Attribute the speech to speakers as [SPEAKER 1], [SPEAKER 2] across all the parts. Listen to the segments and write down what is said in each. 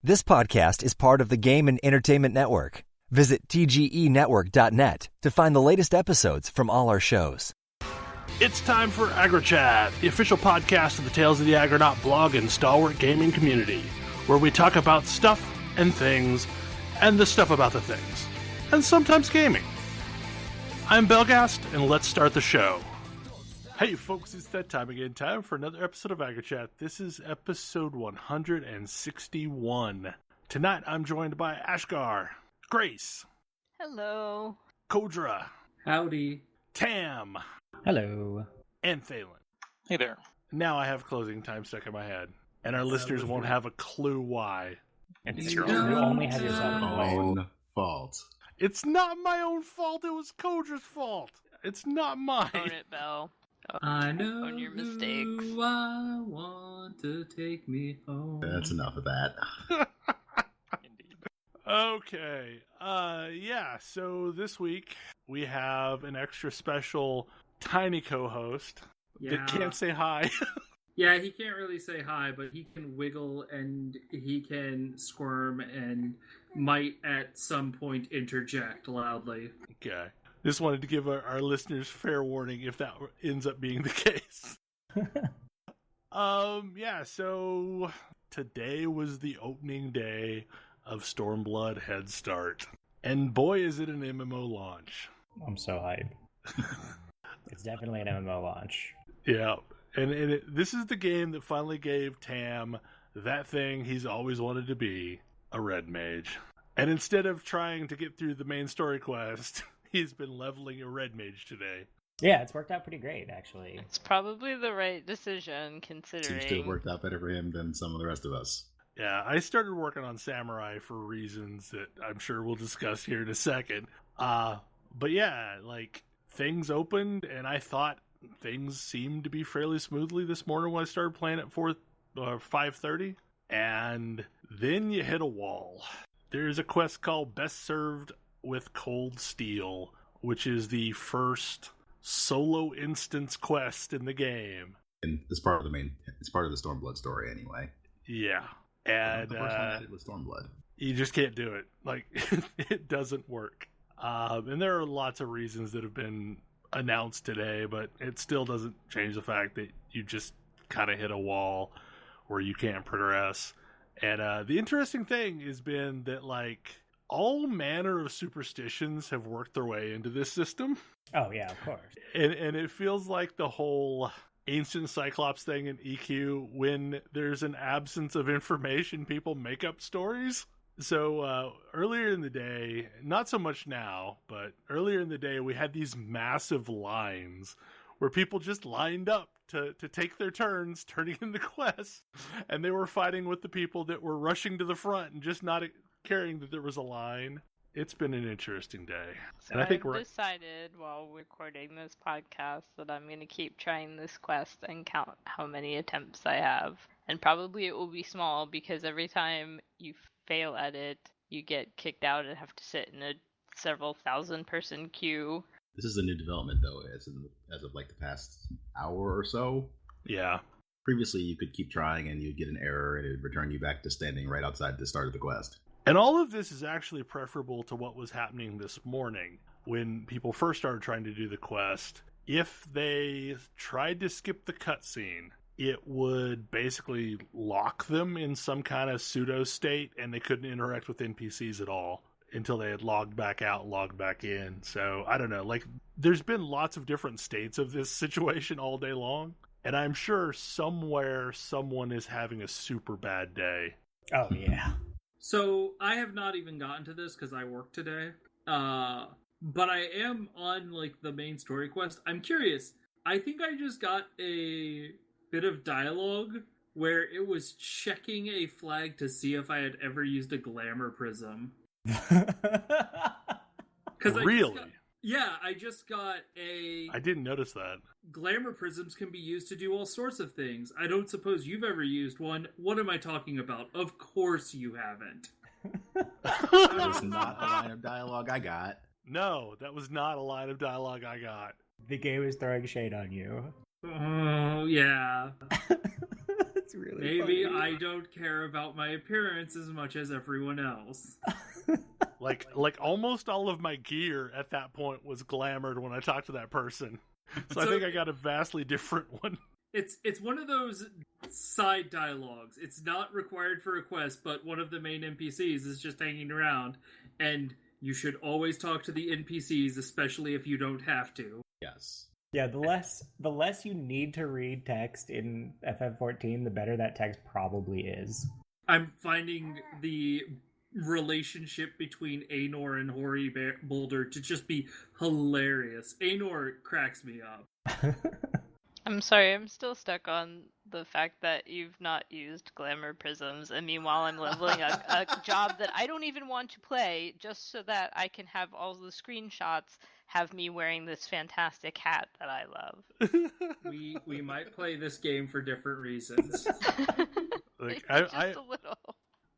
[SPEAKER 1] This podcast is part of the Game and Entertainment Network. Visit tgenetwork.net to find the latest episodes from all our shows.
[SPEAKER 2] It's time for AggroChat, the official podcast of the Tales of the Aggronaut blog and stalwart gaming community, where we talk about stuff and things, and the stuff about the things, and sometimes gaming. I'm Belgast, and let's start the show. Hey folks, it's that time again, time for another episode of AggroChat. This is episode 161. Tonight I'm joined by Ashgar, Grace.
[SPEAKER 3] Hello.
[SPEAKER 2] Kodra.
[SPEAKER 4] Howdy.
[SPEAKER 2] Tam.
[SPEAKER 5] Hello.
[SPEAKER 2] And Thalen.
[SPEAKER 6] Hey there.
[SPEAKER 2] Now I have closing time stuck in my head, and our listeners won't have a clue why.
[SPEAKER 5] It's you only have yourself to blame.
[SPEAKER 7] Own fault.
[SPEAKER 2] It's not my own fault, it was Kodra's fault. It's not mine.
[SPEAKER 3] Own it, Belle.
[SPEAKER 4] I know
[SPEAKER 3] Own your mistakes.
[SPEAKER 4] who I want to take me home.
[SPEAKER 7] That's enough of that.
[SPEAKER 6] Indeed.
[SPEAKER 2] Okay. So this week we have an extra special tiny co-host that can't say hi.
[SPEAKER 4] Yeah, he can't really say hi, but he can wiggle and he can squirm and might at some point interject loudly.
[SPEAKER 2] Okay. Just wanted to give our listeners fair warning if that ends up being the case. So today was the opening day of Stormblood Head Start. And boy, is it an MMO launch.
[SPEAKER 5] I'm so hyped. It's definitely an MMO launch.
[SPEAKER 2] Yeah. And this is the game that finally gave Tam that thing he's always wanted to be, a Red Mage. And instead of trying to get through the main story quest, he's been leveling a Red Mage today.
[SPEAKER 5] Yeah, it's worked out pretty great, actually.
[SPEAKER 3] It's probably the right decision, considering...
[SPEAKER 7] Seems to have worked out better for him than some of the rest of us.
[SPEAKER 2] Yeah, I started working on Samurai for reasons that I'm sure we'll discuss here in a second. But yeah, like, things opened, and I thought things seemed to be fairly smoothly this morning when I started playing at 5:30. And then you hit a wall. There's a quest called Best Served with Cold Steel, which is the first solo instance quest in the game.
[SPEAKER 7] And it's part of the Stormblood story anyway.
[SPEAKER 2] Yeah. And
[SPEAKER 7] the first one I did was Stormblood.
[SPEAKER 2] You just can't do it. Like, it doesn't work. And there are lots of reasons that have been announced today, but it still doesn't change the fact that you just kind of hit a wall where you can't progress. And the interesting thing has been that, like, all manner of superstitions have worked their way into this system.
[SPEAKER 5] Oh, yeah, of course.
[SPEAKER 2] And it feels like the whole ancient Cyclops thing in EQ, when there's an absence of information, people make up stories. So earlier in the day, not so much now, but earlier in the day, we had these massive lines where people just lined up to take their turns turning in the quest, and they were fighting with the people that were rushing to the front and just not caring that there was a line. It's been an interesting day.
[SPEAKER 3] So
[SPEAKER 2] and I think
[SPEAKER 3] I've
[SPEAKER 2] we're
[SPEAKER 3] decided while recording this podcast that I'm going to keep trying this quest and count how many attempts I have. And probably it will be small, because every time you fail at it, you get kicked out and have to sit in a several thousand person queue.
[SPEAKER 7] This is a new development, though, as of like the past hour or so.
[SPEAKER 2] Yeah.
[SPEAKER 7] Previously, you could keep trying and you'd get an error and it would return you back to standing right outside the start of the quest.
[SPEAKER 2] And all of this is actually preferable to what was happening this morning when people first started trying to do the quest. If they tried to skip the cutscene, it would basically lock them in some kind of pseudo state, and they couldn't interact with NPCs at all until they had logged back out, logged back in. So, I don't know, like, there's been lots of different states of this situation all day long, and I'm sure somewhere someone is having a super bad day.
[SPEAKER 5] Oh, yeah.
[SPEAKER 4] So, I have not even gotten to this because I work today. But I am on, like, the main story quest. I'm curious. I think I just got a bit of dialogue where it was checking a flag to see if I had ever used a glamour prism.
[SPEAKER 2] Really?
[SPEAKER 4] I just got a...
[SPEAKER 2] I didn't notice that.
[SPEAKER 4] Glamour prisms can be used to do all sorts of things. I don't suppose you've ever used one. What am I talking about? Of course you haven't.
[SPEAKER 7] That was not the line of dialogue I got.
[SPEAKER 2] No, that was not a line of dialogue I got.
[SPEAKER 5] The game is throwing shade on you.
[SPEAKER 4] Oh, yeah.
[SPEAKER 5] It's really
[SPEAKER 4] Maybe
[SPEAKER 5] funny.
[SPEAKER 4] I don't care about my appearance as much as everyone else.
[SPEAKER 2] Like almost all of my gear at that point was glamored when I talked to that person. So I think I got a vastly different one.
[SPEAKER 4] It's one of those side dialogues. It's not required for a quest, but one of the main NPCs is just hanging around, and you should always talk to the NPCs, especially if you don't have to.
[SPEAKER 7] Yes.
[SPEAKER 5] Yeah, the less you need to read text in FF14, the better that text probably is.
[SPEAKER 4] I'm finding the relationship between Anor and Hori Boulder to just be hilarious. Anor cracks me up.
[SPEAKER 3] I'm sorry, I'm still stuck on the fact that you've not used glamour prisms, and meanwhile I'm leveling a job that I don't even want to play, just so that I can have all the screenshots have me wearing this fantastic hat that I love.
[SPEAKER 4] We might play this game for different reasons.
[SPEAKER 2] Like,
[SPEAKER 3] Just a little.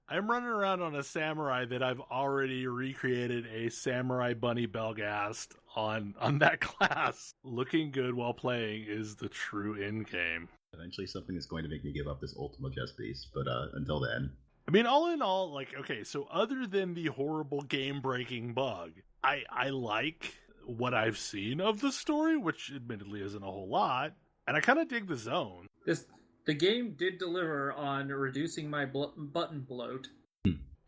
[SPEAKER 2] I'm running around on a samurai that I've already recreated a samurai bunny Belghast on that class. Looking good while playing is the true end game.
[SPEAKER 7] Eventually something is going to make me give up this Ultima chess piece, but until then.
[SPEAKER 2] I mean, all in all, like, okay, so other than the horrible game-breaking bug, I like what I've seen of the story, which admittedly isn't a whole lot, and I kind of dig the zone.
[SPEAKER 4] The game did deliver on reducing my button bloat.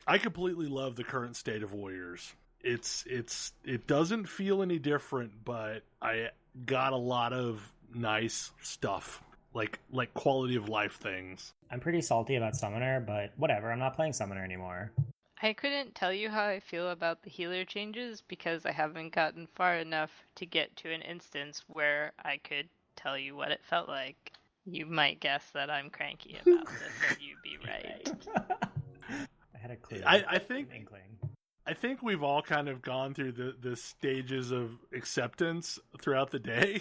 [SPEAKER 2] I completely love the current state of Warriors. It doesn't feel any different, but I got a lot of nice stuff, like quality of life things.
[SPEAKER 5] I'm pretty salty about Summoner, but whatever, I'm not playing Summoner anymore.
[SPEAKER 3] I couldn't tell you how I feel about the healer changes because I haven't gotten far enough to get to an instance where I could tell you what it felt like. You might guess that I'm cranky about this, and you'd be right.
[SPEAKER 5] I had a clue.
[SPEAKER 2] I think
[SPEAKER 5] an inkling.
[SPEAKER 2] I think we've all kind of gone through the stages of acceptance throughout the day.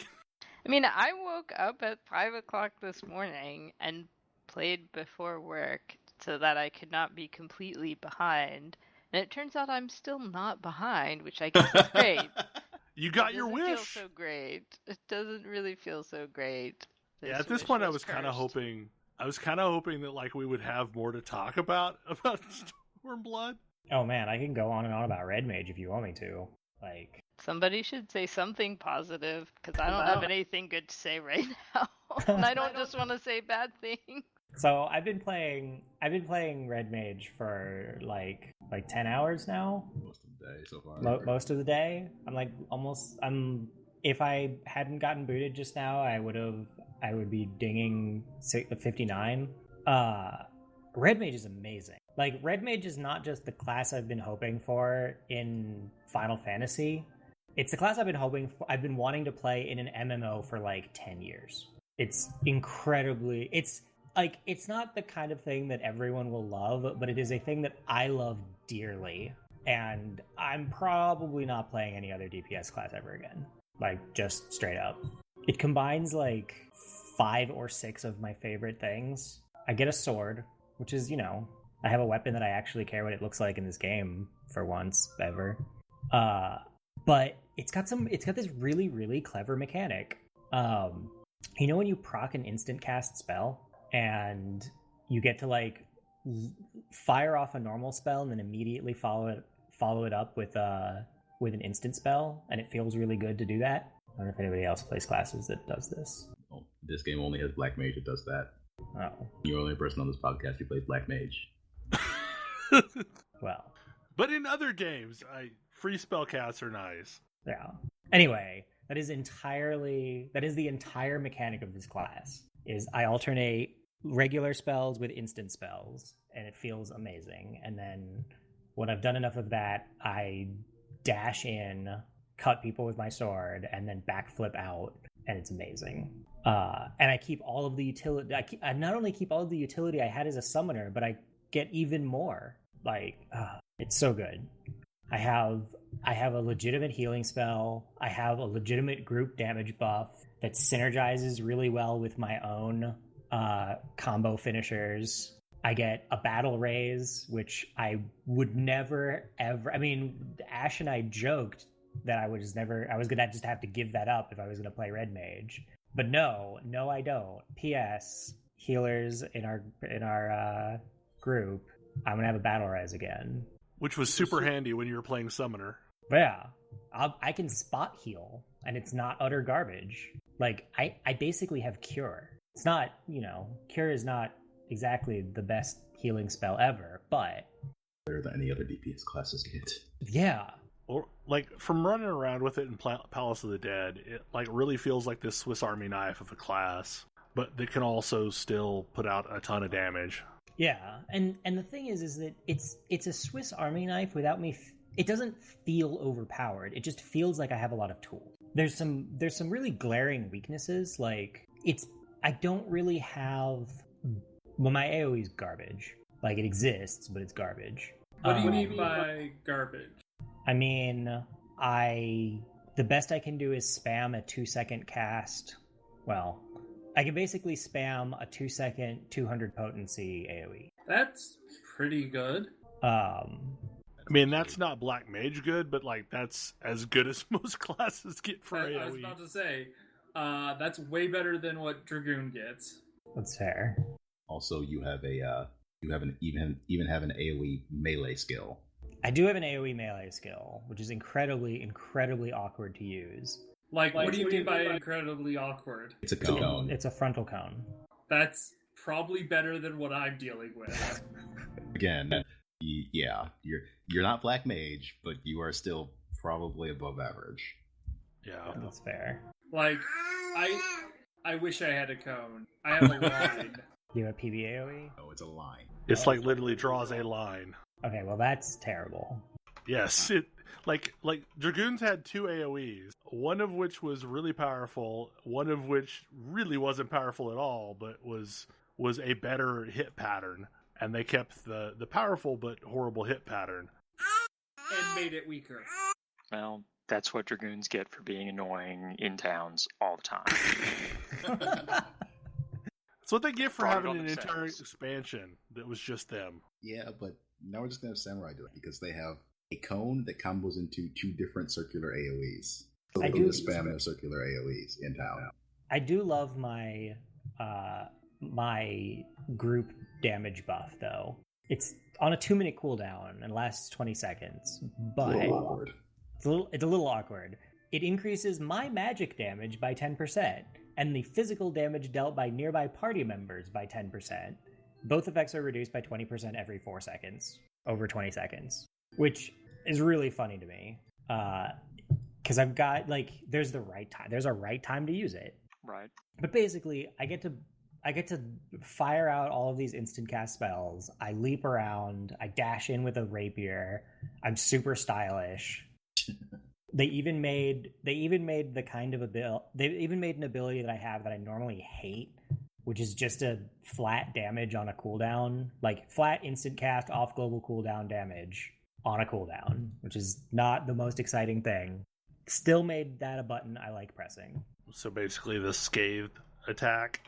[SPEAKER 3] I mean, I woke up at 5 o'clock this morning and played before work so that I could not be completely behind. And it turns out I'm still not behind, which I guess is great.
[SPEAKER 2] You got your wish.
[SPEAKER 3] It doesn't feel so great. It doesn't really feel so great.
[SPEAKER 2] Yeah, at this point I was kind of hoping that like we would have more to talk about Stormblood.
[SPEAKER 5] Oh man, I can go on and on about Red Mage if you want me to. Like,
[SPEAKER 3] somebody should say something positive, because I don't have anything good to say right now. And I don't just want to say bad things.
[SPEAKER 5] So I've been playing Red Mage for like 10 hours now.
[SPEAKER 7] Most of the day so far.
[SPEAKER 5] Most of the day. If I hadn't gotten booted just now, I would be dinging 59. Red Mage is amazing. Like, Red Mage is not just the class I've been hoping for in Final Fantasy. It's the class I've been wanting to play in an MMO for like 10 years. It's incredibly, it's not the kind of thing that everyone will love, but it is a thing that I love dearly. And I'm probably not playing any other DPS class ever again. Like, just straight up. It combines like 5 or 6 of my favorite things. I get a sword, which is, I have a weapon that I actually care what it looks like in this game for once ever. But it's got this really, really clever mechanic. When you proc an instant cast spell and you get to like fire off a normal spell and then immediately follow it up with an instant spell, and it feels really good to do that. I don't know if anybody else plays classes that does this.
[SPEAKER 7] Oh, this game only has Black Mage that does that.
[SPEAKER 5] Oh.
[SPEAKER 7] You're the only person on this podcast who plays Black Mage.
[SPEAKER 5] Well.
[SPEAKER 2] But in other games, free spellcasts are nice.
[SPEAKER 5] Yeah. Anyway, that is the entire mechanic of this class. Is I alternate regular spells with instant spells, and it feels amazing. And then when I've done enough of that, I dash in, cut people with my sword, and then backflip out, and it's amazing. And I keep all of the utility. I not only keep all of the utility I had as a summoner, but I get even more. Like, it's so good. I have a legitimate healing spell. I have a legitimate group damage buff that synergizes really well with my own combo finishers. I get a battle raise, which I would never ever. I mean, Ash and I joked that I was gonna just have to give that up if I was gonna play Red Mage. But no, I don't. P.S. healers in our group, I'm gonna have a battle res again,
[SPEAKER 2] which was super handy when you were playing summoner.
[SPEAKER 5] But yeah, I can spot heal, and it's not utter garbage. Like I basically have cure. It's not, cure is not exactly the best healing spell ever, but
[SPEAKER 7] better than any other DPS classes get.
[SPEAKER 5] Yeah.
[SPEAKER 2] Or like from running around with it in Palace of the Dead, it like really feels like this Swiss Army knife of a class, but that can also still put out a ton of damage.
[SPEAKER 5] Yeah, and the thing is that it's a Swiss Army knife without me. It doesn't feel overpowered. It just feels like I have a lot of tools. There's some really glaring weaknesses. Like I don't really have. Well, my AOE is garbage. Like it exists, but it's garbage.
[SPEAKER 4] What do you mean by garbage?
[SPEAKER 5] I mean, the best I can do is spam a 2-second cast. Well, I can basically spam a 2-second 200 potency AoE.
[SPEAKER 4] That's pretty good.
[SPEAKER 2] I mean, that's not Black Mage good, but like that's as good as most classes get for AoE.
[SPEAKER 4] I was about to say, that's way better than what Dragoon gets.
[SPEAKER 5] That's fair.
[SPEAKER 7] Also, you have even have an AoE melee skill.
[SPEAKER 5] I do have an AoE melee skill, which is incredibly awkward to use.
[SPEAKER 4] Like what do you mean by incredibly awkward?
[SPEAKER 7] It's a cone.
[SPEAKER 5] It's a frontal cone.
[SPEAKER 4] That's probably better than what I'm dealing with.
[SPEAKER 7] Again, yeah, you're not Black Mage, but you are still probably above average.
[SPEAKER 2] Yeah,
[SPEAKER 5] that's fair.
[SPEAKER 4] Like, I wish I had a cone. I have a line.
[SPEAKER 5] You have a PB AoE?
[SPEAKER 7] No, it's a line.
[SPEAKER 2] It's like literally draws a line.
[SPEAKER 5] Okay, well that's terrible.
[SPEAKER 2] Yes, it like Dragoons had 2 AoEs, one of which was really powerful, one of which really wasn't powerful at all, but was a better hit pattern, and they kept the powerful but horrible hit pattern
[SPEAKER 4] and made it weaker.
[SPEAKER 6] Well, that's what Dragoons get for being annoying in towns all the time.
[SPEAKER 2] That's what they get for having an entire expansion that was just them.
[SPEAKER 7] Yeah, but now we're just going to have Samurai do it because they have a cone that combos into 2 different circular AoEs. So they can just spam their circular AoEs in town.
[SPEAKER 5] I do love my my group damage buff, though. It's on a 2-minute cooldown and lasts 20 seconds, but
[SPEAKER 7] it's a little awkward.
[SPEAKER 5] It's a little awkward. It increases my magic damage by 10%, and the physical damage dealt by nearby party members by 10%. Both effects are reduced by 20% every 4 seconds, over 20 seconds, which is really funny to me. Because I've got, there's a right time to use it.
[SPEAKER 6] Right.
[SPEAKER 5] But basically, I get to fire out all of these instant cast spells. I leap around. I dash in with a rapier. I'm super stylish. They even made the kind of they even made an ability that I have that I normally hate, which is just a flat damage on a cooldown, like flat instant cast off global cooldown damage on a cooldown, which is not the most exciting thing. Still made that a button I like pressing.
[SPEAKER 2] So basically the Scathe attack.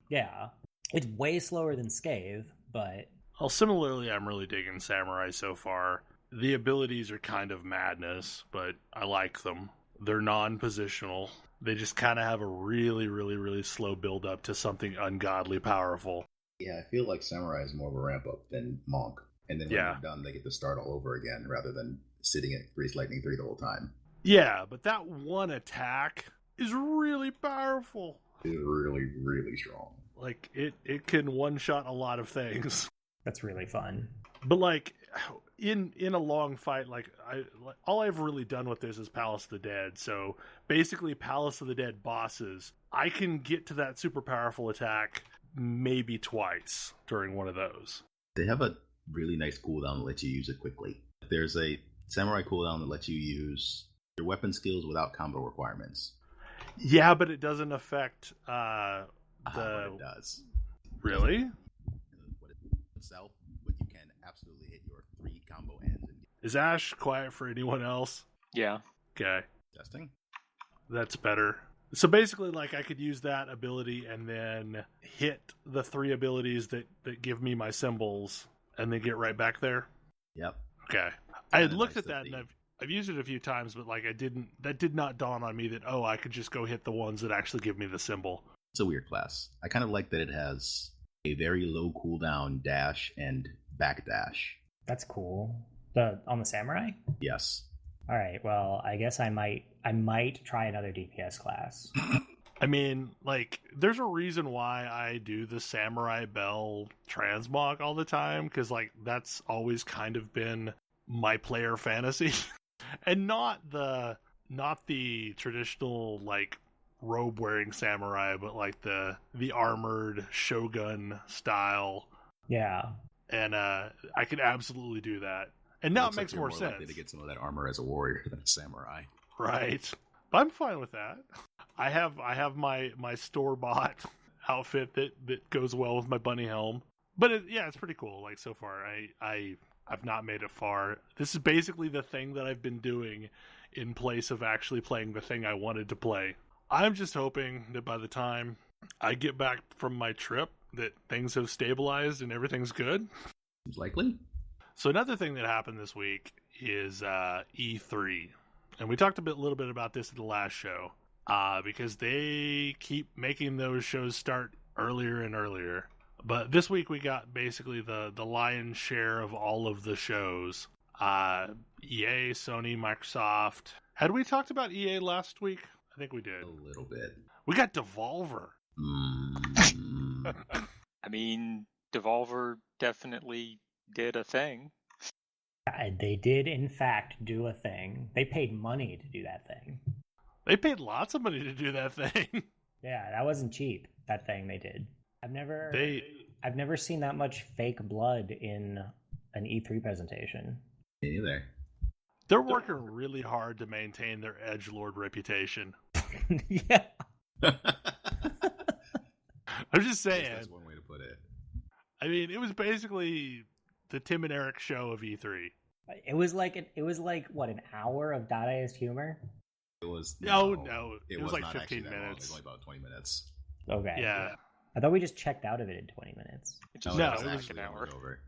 [SPEAKER 5] Yeah. It's way slower than Scathe, but...
[SPEAKER 2] Well, similarly, I'm really digging Samurai so far. The abilities are kind of madness, but I like them. They're non-positional. They just kind of have a really, really, really slow build-up to something ungodly powerful.
[SPEAKER 7] Yeah, I feel like Samurai is more of a ramp-up than Monk. And then when they're done, they get to start all over again, rather than sitting at Grease Lightning 3 the whole time.
[SPEAKER 2] Yeah, but that one attack is really powerful.
[SPEAKER 7] It's really, really strong.
[SPEAKER 2] Like, it can one-shot a lot of things.
[SPEAKER 5] That's really fun.
[SPEAKER 2] But, like, in a long fight, all I've really done with this is Palace of the Dead. So, basically, Palace of the Dead bosses, I can get to that super powerful attack maybe twice during one of those.
[SPEAKER 7] They have a really nice cooldown that lets you use it quickly. There's a Samurai cooldown that lets you use your weapon skills without combo requirements.
[SPEAKER 2] Yeah, but it doesn't affect
[SPEAKER 7] it does.
[SPEAKER 2] Really?
[SPEAKER 7] Itself, but you can absolutely hit your 3 combo ends.
[SPEAKER 2] Is Ash quiet for anyone else?
[SPEAKER 6] Yeah.
[SPEAKER 2] Okay.
[SPEAKER 7] Testing.
[SPEAKER 2] That's better. So basically, I could use that ability and then hit the 3 abilities that give me my symbols and then get right back there?
[SPEAKER 7] Yep.
[SPEAKER 2] Okay. I had looked at that and I've used it a few times, but that did not dawn on me that, I could just go hit the ones that actually give me the symbol.
[SPEAKER 7] It's a weird class. I kind of like that it has a very low cooldown dash and backdash.
[SPEAKER 5] That's cool. On the Samurai?
[SPEAKER 7] Yes.
[SPEAKER 5] All right. Well, I guess I might try another DPS class.
[SPEAKER 2] I mean, like, there's a reason why I do the Samurai Bell transmog all the time, because, like, that's always kind of been my player fantasy. And not the traditional, like, robe-wearing samurai, but, like, the armored shogun style.
[SPEAKER 5] Yeah.
[SPEAKER 2] And I could absolutely do that. And now it makes more sense.
[SPEAKER 7] Likely to get some of that armor as a warrior than a samurai.
[SPEAKER 2] Right. But I'm fine with that. I have my store-bought outfit that goes well with my bunny helm. But it's pretty cool. Like, so far, I've not made it far. This is basically the thing that I've been doing in place of actually playing the thing I wanted to play. I'm just hoping that by the time I get back from my trip that things have stabilized and everything's good.
[SPEAKER 7] Seems likely.
[SPEAKER 2] So another thing that happened this week is E3. And we talked a little bit about this in the last show, because they keep making those shows start earlier and earlier. But this week we got basically the lion's share of all of the shows. EA, Sony, Microsoft. Had we talked about EA last week? I think we did.
[SPEAKER 7] A little bit.
[SPEAKER 2] We got Devolver.
[SPEAKER 6] I mean, Devolver definitely did a thing.
[SPEAKER 5] They did, in fact, do a thing. They paid money to do that thing.
[SPEAKER 2] They paid lots of money to do that thing.
[SPEAKER 5] Yeah, that wasn't cheap, that thing they did. I've never seen that much fake blood in an E3 presentation.
[SPEAKER 7] Me neither.
[SPEAKER 2] They're working really hard to maintain their edgelord reputation.
[SPEAKER 5] Yeah.
[SPEAKER 2] I'm just saying.
[SPEAKER 7] That's one way to put it.
[SPEAKER 2] I mean, it was basically the Tim and Eric show of E3.
[SPEAKER 5] It was like what, an hour of Dadaist humor?
[SPEAKER 7] It was
[SPEAKER 2] no.
[SPEAKER 7] It
[SPEAKER 2] was like
[SPEAKER 7] not
[SPEAKER 2] 15
[SPEAKER 7] minutes.
[SPEAKER 2] minutes.
[SPEAKER 7] It was only about 20 minutes.
[SPEAKER 5] Okay.
[SPEAKER 2] Yeah.
[SPEAKER 5] I thought we just checked out of it in 20 minutes.
[SPEAKER 2] It was
[SPEAKER 7] actually
[SPEAKER 6] an hour.
[SPEAKER 7] over.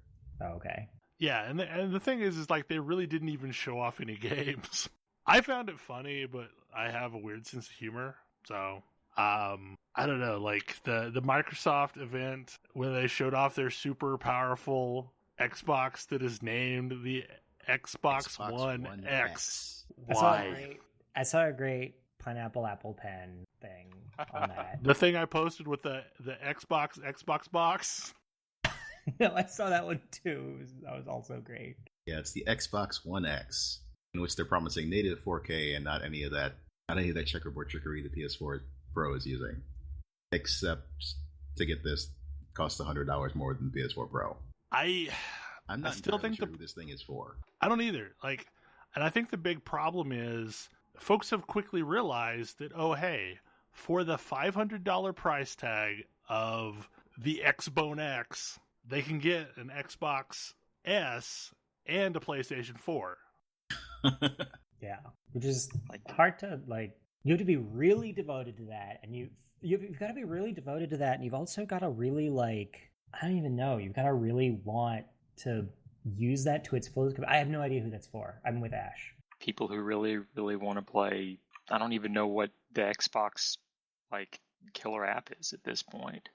[SPEAKER 5] Oh, okay.
[SPEAKER 2] Yeah, and the thing is like they really didn't even show off any games. I found it funny, but I have a weird sense of humor, so I don't know. Like the Microsoft event when they showed off their super powerful Xbox that is named the Xbox One X. Why?
[SPEAKER 5] I saw a great pineapple apple pen thing on that.
[SPEAKER 2] The thing I posted with the Xbox box.
[SPEAKER 5] No, I saw that one too. That was also great.
[SPEAKER 7] Yeah, it's the Xbox One X, in which they're promising native 4K and not any of that checkerboard trickery the PS4 Pro is using. Except to get this, costs $100 more than the PS4 Pro. I'm not
[SPEAKER 2] still think
[SPEAKER 7] sure who this thing is for.
[SPEAKER 2] I don't either. Like, and I think the big problem is folks have quickly realized that, oh, hey, for the $500 price tag of the Xbone X, they can get an Xbox S and a PlayStation 4.
[SPEAKER 5] Yeah, which is hard to, like, you have to be really devoted to that, and you've got to be really devoted to that, and you've also got to really, like, I don't even know, you've got to really want to use that to its fullest. I have no idea who that's for. I'm with Ash.
[SPEAKER 6] People who really, really want to play. I don't even know what the Xbox, like, killer app is at this point.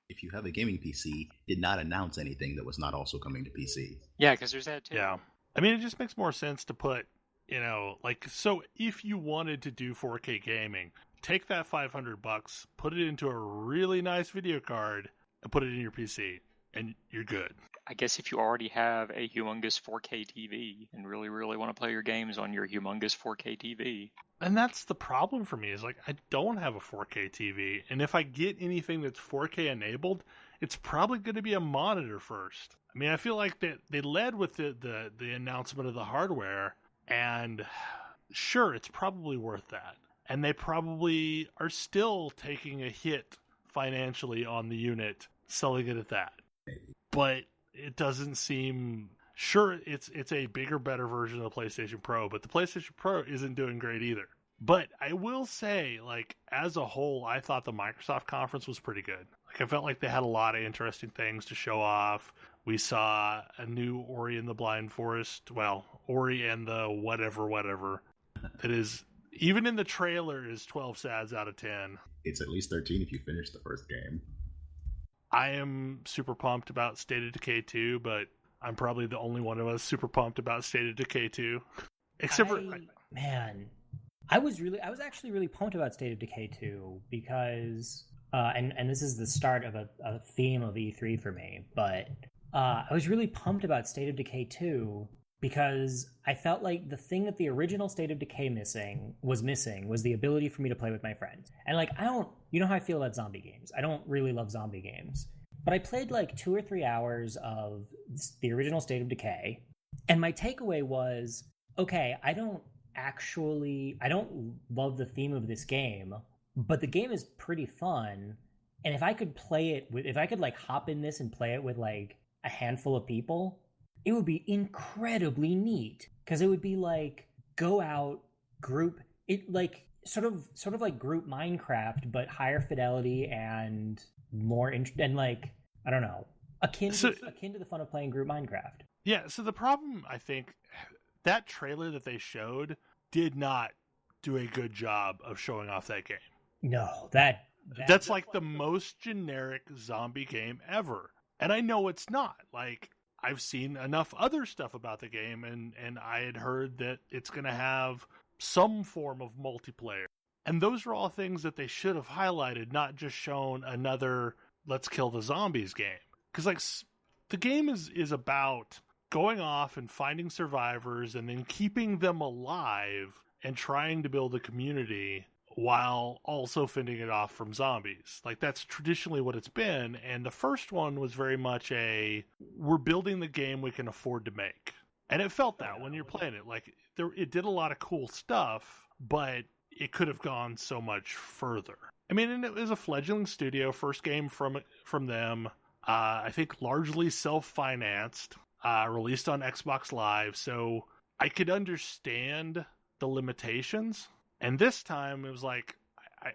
[SPEAKER 7] If you have a gaming PC, did not announce anything that was not also coming to PC.
[SPEAKER 6] Yeah, because there's that too.
[SPEAKER 2] Yeah. I mean, it just makes more sense to put, like, so if you wanted to do 4K gaming, take that $500, put it into a really nice video card, and put it in your PC, and you're good.
[SPEAKER 6] I guess if you already have a humongous 4K TV and really, really want to play your games on your humongous 4K TV.
[SPEAKER 2] And that's the problem for me, is like, I don't have a 4K TV, and if I get anything that's 4K enabled, it's probably going to be a monitor first. I mean, I feel like they led with the announcement of the hardware, and sure, it's probably worth that. And they probably are still taking a hit financially on the unit, selling it at that. But it doesn't seem... Sure, it's a bigger, better version of the PlayStation Pro, but the PlayStation Pro isn't doing great either. But I will say, like, as a whole, I thought the Microsoft conference was pretty good. Like, I felt like they had a lot of interesting things to show off. We saw a new Ori and the Blind Forest. Well, Ori and the whatever. That is, even in the trailer, is 12 sads out of 10.
[SPEAKER 7] It's at least 13 if you finish the first game.
[SPEAKER 2] I am super pumped about State of Decay 2, but I'm probably the only one of us super pumped about State of Decay 2. Except for
[SPEAKER 5] man, I was actually really pumped about State of Decay 2 because and this is the start of a theme of E3 for me, but I was really pumped about State of Decay 2 because I felt like the thing that the original State of Decay was the ability for me to play with my friends. And like, you know how I feel about zombie games. I don't really love zombie games. But I played like 2 or 3 hours of the original State of Decay, and my takeaway was, okay, I don't love the theme of this game, but the game is pretty fun. And if I could like hop in this and play it with like a handful of people, it would be incredibly neat. Because it would be like, go out, group it, like sort of like group Minecraft, but higher fidelity and more and like, I don't know, akin to the fun of playing group Minecraft.
[SPEAKER 2] Yeah, so the problem, I think, that trailer that they showed did not do a good job of showing off that game.
[SPEAKER 5] No,
[SPEAKER 2] that's like the most generic zombie game ever. And I know it's not. Like, I've seen enough other stuff about the game, and I had heard that it's going to have some form of multiplayer. And those are all things that they should have highlighted, not just shown another let's kill the zombies game. Because like the game is about going off and finding survivors and then keeping them alive and trying to build a community while also fending it off from zombies. Like, that's traditionally what it's been. And the first one was very much we're building the game we can afford to make. And it felt that when you're playing it. Like, it did a lot of cool stuff, but it could have gone so much further. I mean, and it was a fledgling studio, first game from them. I think largely self-financed, released on Xbox Live. So I could understand the limitations. And this time it was like,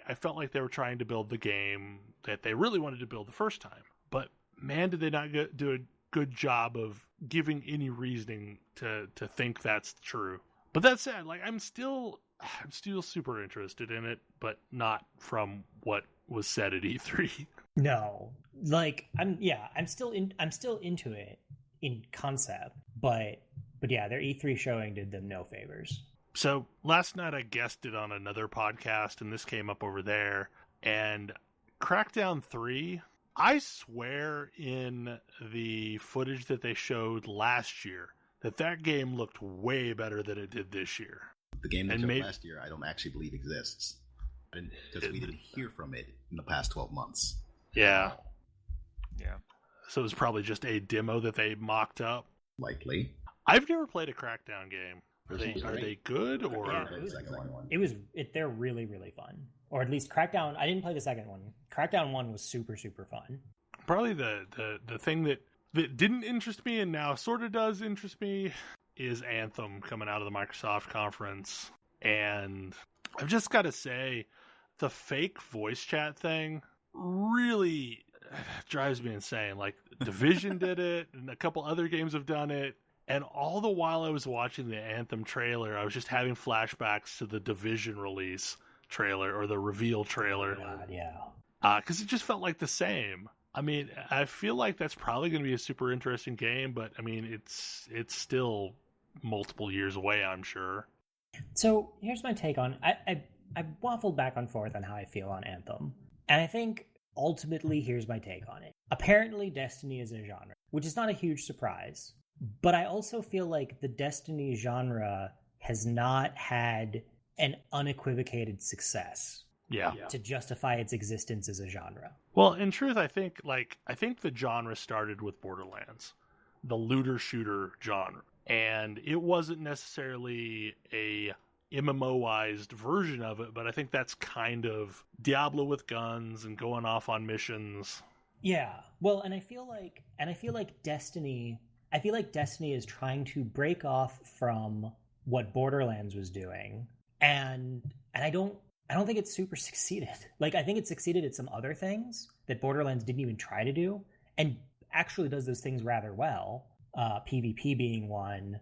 [SPEAKER 2] I felt like they were trying to build the game that they really wanted to build the first time. But man, did they not do a good job of giving any reasoning to think that's true. But that said, like, I'm still super interested in it, but not from what was said at E3.
[SPEAKER 5] No, like I'm still into it in concept, but yeah, their E3 showing did them no favors.
[SPEAKER 2] So last night I guested on another podcast, and this came up over there. And Crackdown 3, I swear in the footage that they showed last year that game looked way better than it did this year.
[SPEAKER 7] The game they showed last year, I don't actually believe exists. Because we didn't hear from it in the past 12 months.
[SPEAKER 2] Yeah. So it was probably just a demo that they mocked up.
[SPEAKER 7] Likely.
[SPEAKER 2] I've never played a Crackdown game. Are they good or?
[SPEAKER 5] Yeah, they're really, really fun. Or at least Crackdown. I didn't play the second one. Crackdown 1 was super, super fun.
[SPEAKER 2] Probably the thing that didn't interest me and now sort of does interest me is Anthem coming out of the Microsoft conference. And I've just got to say, the fake voice chat thing really drives me insane. Like, Division did it, and a couple other games have done it. And all the while I was watching the Anthem trailer, I was just having flashbacks to the Division release trailer or the reveal trailer.
[SPEAKER 5] God, yeah.
[SPEAKER 2] Because it just felt like the same. I mean, I feel like that's probably going to be a super interesting game, but I mean, it's still multiple years away, I'm sure.
[SPEAKER 5] So here's my take on I waffled back and forth on how I feel on Anthem. And I think ultimately here's my take on it. Apparently Destiny is a genre, which is not a huge surprise. But I also feel like the Destiny genre has not had an unequivocated success.
[SPEAKER 2] Yeah.
[SPEAKER 5] To justify its existence as a genre.
[SPEAKER 2] Well, in truth, I think the genre started with Borderlands, the looter shooter genre. And it wasn't necessarily a MMO-ized version of it, but I think that's kind of Diablo with guns and going off on missions.
[SPEAKER 5] Yeah. Well, and I feel like Destiny is trying to break off from what Borderlands was doing. And I don't think it's super succeeded. Like, I think it succeeded at some other things that Borderlands didn't even try to do, and actually does those things rather well. PvP being one,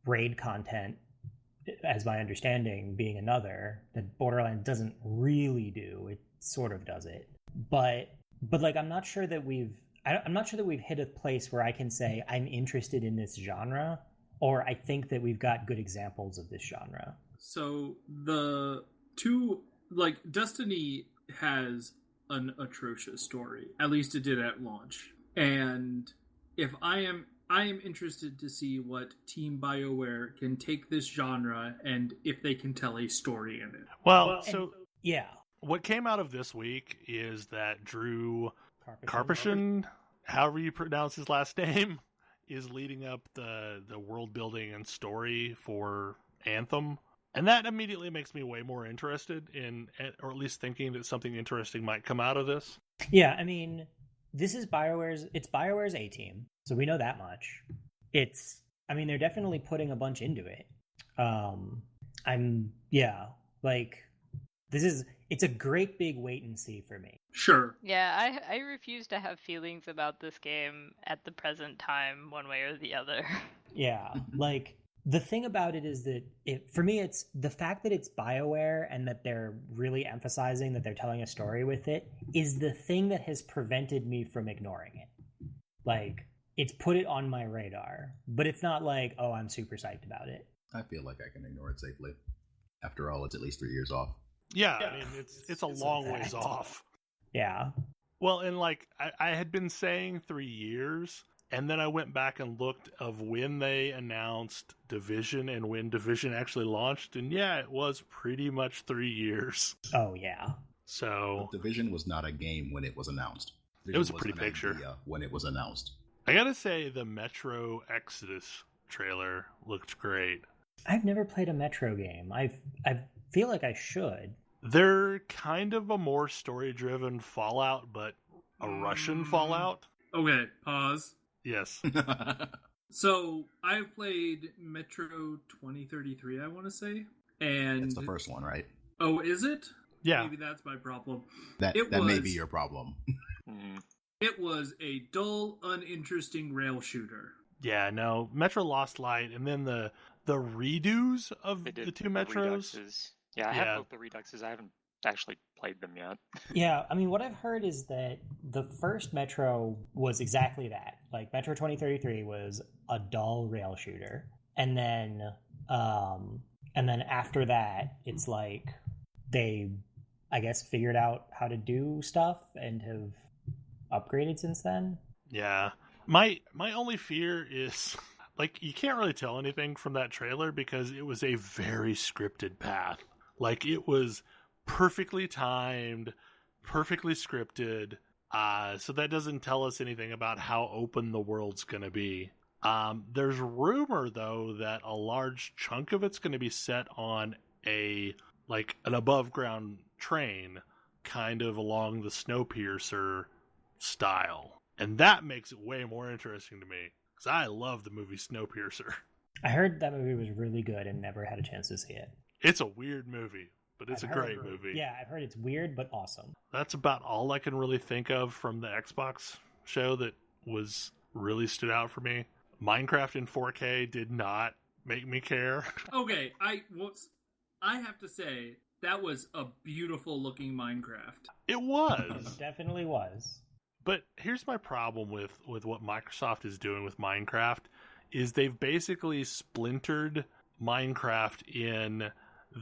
[SPEAKER 5] raid content, as my understanding, being another that Borderlands doesn't really do. It sort of does it. But but like I'm not sure that we've hit a place where I can say I'm interested in this genre, or I think that we've got good examples of this genre.
[SPEAKER 4] So the two, like, Destiny has an atrocious story. At least it did at launch. And if I am interested to see what Team BioWare can take this genre and if they can tell a story in it.
[SPEAKER 2] Well,
[SPEAKER 5] yeah.
[SPEAKER 2] What came out of this week is that Drew Karpyshyn, however you pronounce his last name, is leading up the world building and story for Anthem. And that immediately makes me way more interested in, or at least thinking that something interesting might come out of this.
[SPEAKER 5] Yeah, I mean, this is BioWare's A-team, so we know that much. They're definitely putting a bunch into it. It's a great big wait and see for me.
[SPEAKER 4] Sure.
[SPEAKER 3] Yeah, I refuse to have feelings about this game at the present time, one way or the other.
[SPEAKER 5] Yeah, like, the thing about it is that, for me, it's the fact that it's BioWare and that they're really emphasizing that they're telling a story with it is the thing that has prevented me from ignoring it. Like, it's put it on my radar, but it's not like, oh, I'm super psyched about it.
[SPEAKER 7] I feel like I can ignore it safely. After all, it's at least 3 years off.
[SPEAKER 2] Yeah, I mean, it's a long ways off.
[SPEAKER 5] Yeah.
[SPEAKER 2] Well, and like, I had been saying 3 years, and then I went back and looked of when they announced Division and when Division actually launched, and yeah, it was pretty much 3 years.
[SPEAKER 5] Oh, yeah.
[SPEAKER 2] So
[SPEAKER 7] But Division was not a game when it was announced.
[SPEAKER 2] It was a pretty picture
[SPEAKER 7] when it was announced.
[SPEAKER 2] I gotta say, the Metro Exodus trailer looked great.
[SPEAKER 5] I've never played a Metro game. I feel like I should.
[SPEAKER 2] They're kind of a more story-driven Fallout, but a Russian Fallout.
[SPEAKER 4] Okay, pause.
[SPEAKER 2] Yes.
[SPEAKER 4] So, I've played Metro 2033, I want to say. And
[SPEAKER 7] It's the first one, right?
[SPEAKER 4] Oh, is it?
[SPEAKER 2] Yeah.
[SPEAKER 4] Maybe that's my problem.
[SPEAKER 7] That may be your problem.
[SPEAKER 4] It was a dull, uninteresting rail shooter.
[SPEAKER 2] Yeah, no. Metro Lost Light, and then the redos of the two Metros.
[SPEAKER 6] Yeah, I have both the Reduxes. I haven't actually played them yet.
[SPEAKER 5] Yeah, I mean, what I've heard is that the first Metro was exactly that. Like, Metro 2033 was a dull rail shooter. And then after that, it's like they, I guess, figured out how to do stuff and have upgraded since then.
[SPEAKER 2] Yeah. My only fear is, like, you can't really tell anything from that trailer because it was a very scripted path. Like, it was perfectly timed, perfectly scripted, so that doesn't tell us anything about how open the world's going to be. There's rumor, though, that a large chunk of it's going to be set on an above-ground train, kind of along the Snowpiercer style. And that makes it way more interesting to me, because I love the movie Snowpiercer.
[SPEAKER 5] I heard that movie was really good and never had a chance to see it.
[SPEAKER 2] It's a weird movie, but it's a great movie.
[SPEAKER 5] Yeah, I've heard it's weird, but awesome.
[SPEAKER 2] That's about all I can really think of from the Xbox show that really stood out for me. Minecraft in 4K did not make me care.
[SPEAKER 4] Okay, I have to say, that was a beautiful looking Minecraft.
[SPEAKER 2] It was.
[SPEAKER 5] It definitely was.
[SPEAKER 2] But here's my problem with what Microsoft is doing with Minecraft, is they've basically splintered Minecraft in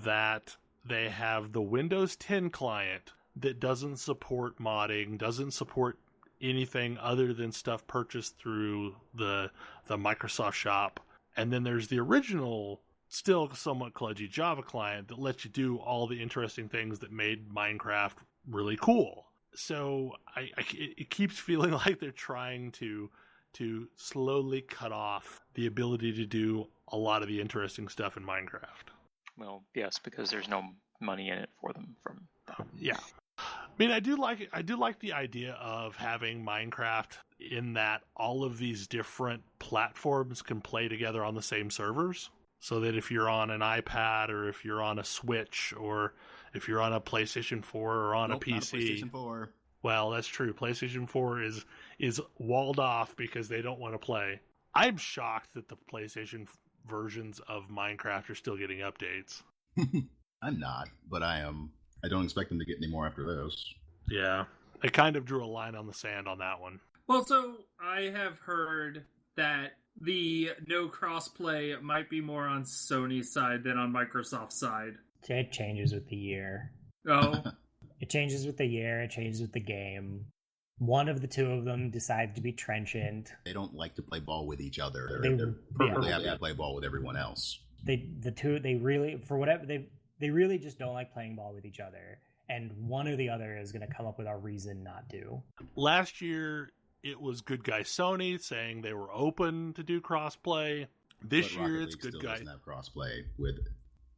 [SPEAKER 2] that they have the Windows 10 client that doesn't support modding, doesn't support anything other than stuff purchased through the Microsoft shop. And then there's the original, still somewhat kludgy Java client that lets you do all the interesting things that made Minecraft really cool. So it keeps feeling like they're trying to slowly cut off the ability to do a lot of the interesting stuff in Minecraft.
[SPEAKER 6] Well, yes, because there's no money in it for them.
[SPEAKER 2] Yeah. I mean, I do like the idea of having Minecraft in that all of these different platforms can play together on the same servers. So that if you're on an iPad or if you're on a Switch or if you're on a PlayStation 4 or on a PC.
[SPEAKER 7] Not a PlayStation 4.
[SPEAKER 2] Well, that's true. PlayStation 4 is walled off because they don't want to play. I'm shocked that the PlayStation versions of Minecraft are still getting updates.
[SPEAKER 7] I'm not, but I am. I don't expect them to get any more after this.
[SPEAKER 2] Yeah. They kind of drew a line on the sand on that one.
[SPEAKER 4] Well, so I have heard that the no crossplay might be more on Sony's side than on Microsoft's side.
[SPEAKER 5] It changes with the year.
[SPEAKER 4] Oh.
[SPEAKER 5] It changes with the year, it changes with the game. One of the two of them decides to be trenchant.
[SPEAKER 7] They don't like to play ball with each other.
[SPEAKER 5] They're
[SPEAKER 7] perfectly happy to play ball with everyone else.
[SPEAKER 5] They really just don't like playing ball with each other. And one or the other is going to come up with a reason not to.
[SPEAKER 2] Last year, it was good guy Sony saying they were open to do crossplay. This year, it's good guy.
[SPEAKER 7] Doesn't have crossplay with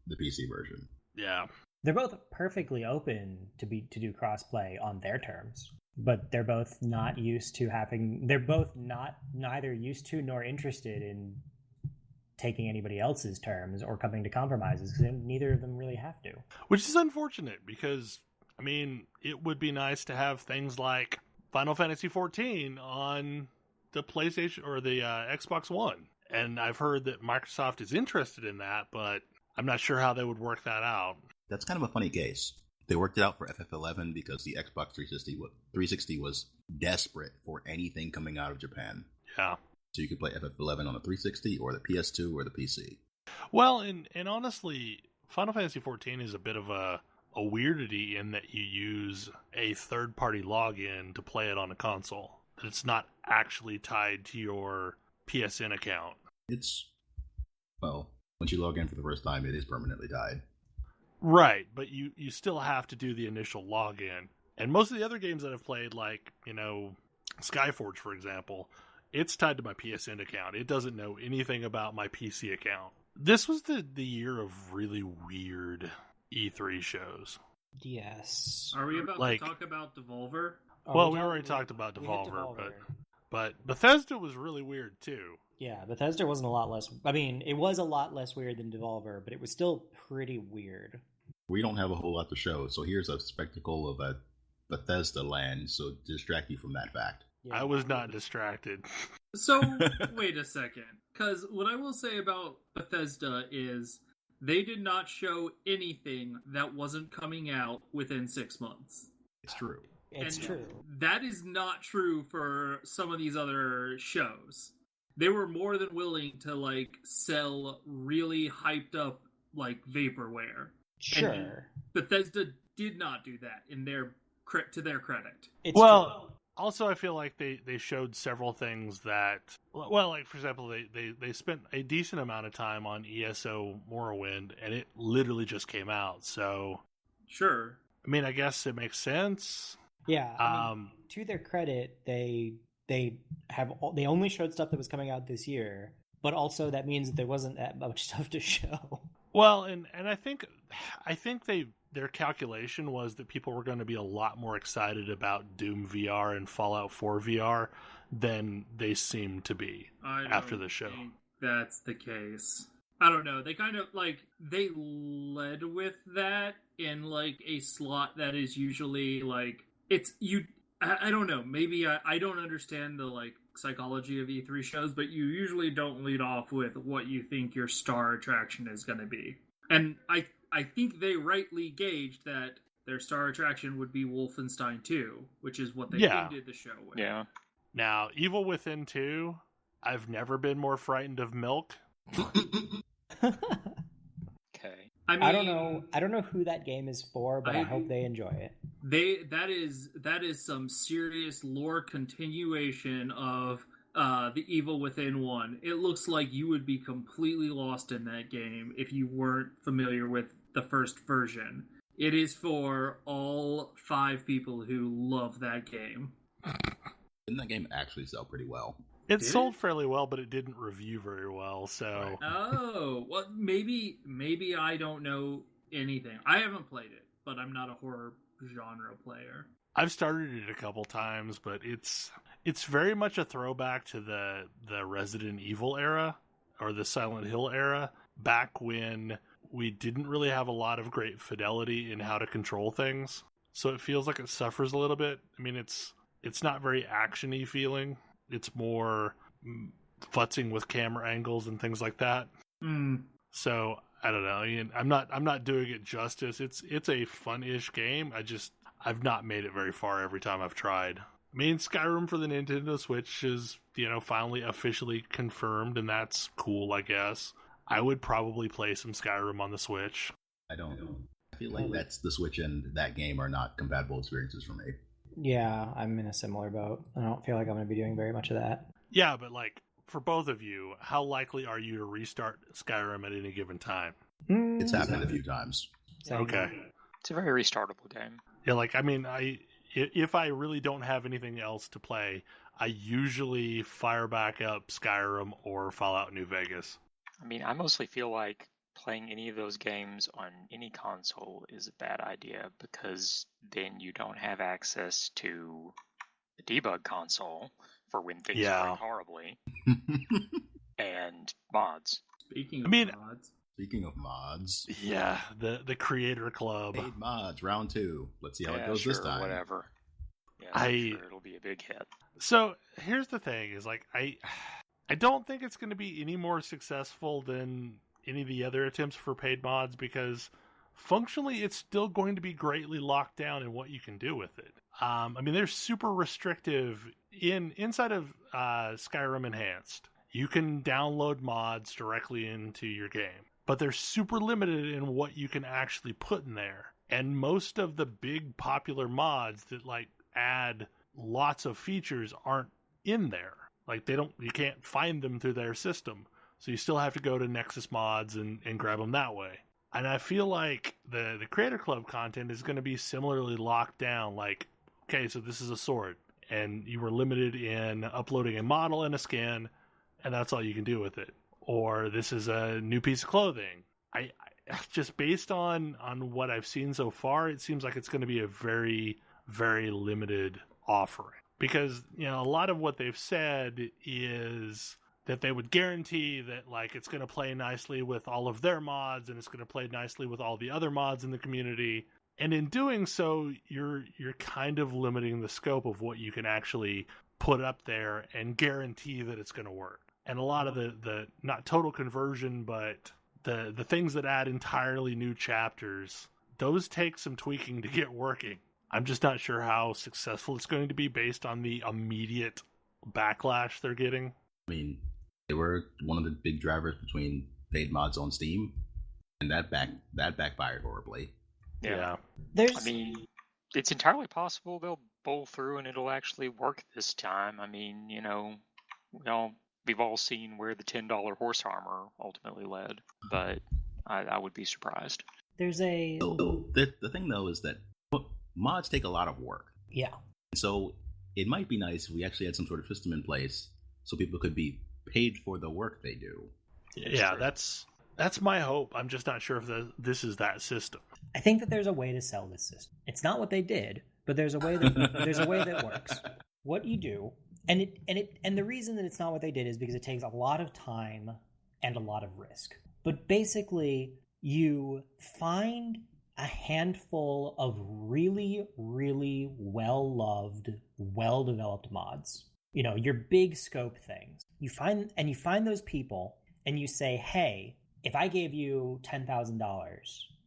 [SPEAKER 7] the PC version.
[SPEAKER 2] Yeah,
[SPEAKER 5] they're both perfectly open to do crossplay on their terms, but they're both not used to having. They're both neither used to nor interested in taking anybody else's terms or coming to compromises because neither of them really have to.
[SPEAKER 2] Which is unfortunate because, I mean, it would be nice to have things like Final Fantasy XIV on the PlayStation or the Xbox One. And I've heard that Microsoft is interested in that, but I'm not sure how they would work that out.
[SPEAKER 7] That's kind of a funny case. They worked it out for FF11 because the Xbox 360 was desperate for anything coming out of Japan.
[SPEAKER 2] Yeah.
[SPEAKER 7] So you could play FF11 on the 360 or the PS2 or the PC.
[SPEAKER 2] Well, and honestly, Final Fantasy XIV is a bit of a weirdity in that you use a third-party login to play it on a console. It's not actually tied to your PSN account.
[SPEAKER 7] Well, once you log in for the first time, it is permanently tied.
[SPEAKER 2] Right, but you still have to do the initial login. And most of the other games that I've played, like, Skyforge, for example, it's tied to my PSN account. It doesn't know anything about my PC account. This was the year of really weird E3 shows.
[SPEAKER 5] Yes.
[SPEAKER 4] Are we about to talk about Devolver?
[SPEAKER 2] Well, we already talked about Devolver, but Bethesda was really weird too.
[SPEAKER 5] Yeah, Bethesda wasn't a lot less... I mean, it was a lot less weird than Devolver, but it was still pretty weird.
[SPEAKER 7] We don't have a whole lot to show, so here's a spectacle of a Bethesda land, so distract you from that fact.
[SPEAKER 2] Yeah. I was not distracted.
[SPEAKER 4] So, wait a second. Because what I will say about Bethesda is they did not show anything that wasn't coming out within 6 months.
[SPEAKER 7] It's true.
[SPEAKER 5] It's true.
[SPEAKER 4] That is not true for some of these other shows. They were more than willing to, sell really hyped up, vaporware.
[SPEAKER 5] Sure.
[SPEAKER 4] And Bethesda did not do that to their credit.
[SPEAKER 5] It's true.
[SPEAKER 2] Also, I feel like they showed several things that, for example, they spent a decent amount of time on ESO Morrowind, and it literally just came out. So,
[SPEAKER 4] sure.
[SPEAKER 2] I mean, I guess it makes sense.
[SPEAKER 5] Yeah. To their credit, they only showed stuff that was coming out this year, but also that means that there wasn't that much stuff to show.
[SPEAKER 2] Well, and I think their calculation was that people were going to be a lot more excited about Doom VR and Fallout 4 VR than they seem to be after the show.
[SPEAKER 4] That's the case. I don't know. They kind of they led with that in a slot that is usually I don't know. Maybe I don't understand the psychology of E3 shows, but you usually don't lead off with what you think your star attraction is going to be. And I think they rightly gauged that their star attraction would be Wolfenstein 2, which is what they ended the show with.
[SPEAKER 6] Yeah.
[SPEAKER 2] Now, Evil Within 2, I've never been more frightened of milk.
[SPEAKER 6] Okay.
[SPEAKER 4] I mean,
[SPEAKER 5] I don't know who that game is for, but I hope they enjoy it.
[SPEAKER 4] That is some serious lore continuation of the Evil Within 1. It looks like you would be completely lost in that game if you weren't familiar with the first version. It is for all 5 people who love that game.
[SPEAKER 7] Didn't that game actually sell pretty well?
[SPEAKER 2] It sold fairly well, but it didn't review very well, so...
[SPEAKER 4] Oh, well, maybe I don't know anything. I haven't played it, but I'm not a horror genre player.
[SPEAKER 2] I've started it a couple times, but it's very much a throwback to the Resident Evil era, or the Silent Hill era, back when we didn't really have a lot of great fidelity in how to control things. So it feels like it suffers a little bit. I mean, it's not very action-y feeling. It's more futzing with camera angles and things like that. So I don't know. I'm not doing it justice. It's a fun-ish game. I've not made it very far every time I've tried. I mean, Skyrim for the Nintendo Switch is, finally officially confirmed, and that's cool, I guess. I would probably play some Skyrim on the Switch.
[SPEAKER 7] I feel like that's the Switch and that game are not compatible experiences for me.
[SPEAKER 5] Yeah, I'm in a similar boat. I don't feel like I'm going to be doing very much of that.
[SPEAKER 2] Yeah, but for both of you, how likely are you to restart Skyrim at any given time?
[SPEAKER 7] It's happened a few times.
[SPEAKER 2] Okay.
[SPEAKER 6] It's a very restartable game.
[SPEAKER 2] Yeah, if I really don't have anything else to play, I usually fire back up Skyrim or Fallout New Vegas.
[SPEAKER 6] I mostly feel like playing any of those games on any console is a bad idea because then you don't have access to the debug console for when things break horribly and mods.
[SPEAKER 4] Speaking of mods.
[SPEAKER 2] Yeah, the Creator Club.
[SPEAKER 7] Paid mods, round 2. Let's see how it goes this time.
[SPEAKER 6] Whatever. Yeah, I'm sure it'll be a big hit.
[SPEAKER 2] So here's the thing: is I don't think it's going to be any more successful than any of the other attempts for paid mods because functionally it's still going to be greatly locked down in what you can do with it. They're super restrictive inside of Skyrim Enhanced. You can download mods directly into your game, but they're super limited in what you can actually put in there. And most of the big popular mods that add lots of features aren't in there. You can't find them through their system. So you still have to go to Nexus Mods and grab them that way. And I feel like the Creator Club content is going to be similarly locked down. Okay, so this is a sword, and you were limited in uploading a model and a skin, and that's all you can do with it. Or this is a new piece of clothing. I just based on what I've seen so far, it seems like it's going to be a very, very limited offering. Because, a lot of what they've said is that they would guarantee that it's going to play nicely with all of their mods and it's going to play nicely with all the other mods in the community. And in doing so, you're kind of limiting the scope of what you can actually put up there and guarantee that it's going to work. And a lot of the not total conversion, but the things that add entirely new chapters, those take some tweaking to get working. I'm just not sure how successful it's going to be based on the immediate backlash they're getting.
[SPEAKER 7] They were one of the big drivers between paid mods on Steam, and that backfired horribly.
[SPEAKER 6] Yeah. It's entirely possible they'll bowl through and it'll actually work this time. We've all seen where the $10 horse armor ultimately led, but I would be surprised.
[SPEAKER 5] There's a...
[SPEAKER 7] The thing, though, is that mods take a lot of work.
[SPEAKER 5] Yeah.
[SPEAKER 7] So it might be nice if we actually had some sort of system in place so people could be paid for the work they do.
[SPEAKER 2] Yeah, that's my hope. I'm just not sure if this is that system.
[SPEAKER 5] I think that there's a way to sell this system. It's not what they did, but there's a way that works. What you do, and the reason that it's not what they did is because it takes a lot of time and a lot of risk. But basically, you find a handful of really, really well-loved, well-developed mods. Your big scope things. You find those people and you say, hey, if I gave you $10,000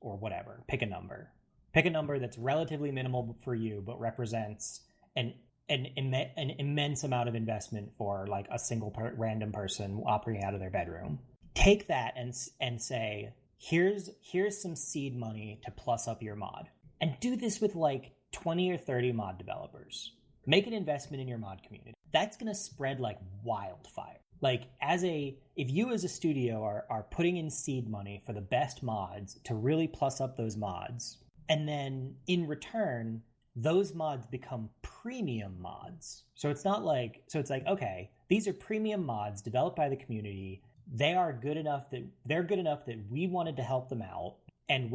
[SPEAKER 5] or whatever, pick a number that's relatively minimal for you, but represents an immense amount of investment for a single random person operating out of their bedroom. Take that and say, here's some seed money to plus up your mod. And do this with 20 or 30 mod developers. Make an investment in your mod community. That's going to spread like wildfire. If you as a studio are putting in seed money for the best mods to really plus up those mods, and then in return, those mods become premium mods. So it's okay, these are premium mods developed by the community. They're good enough that we wanted to help them out, and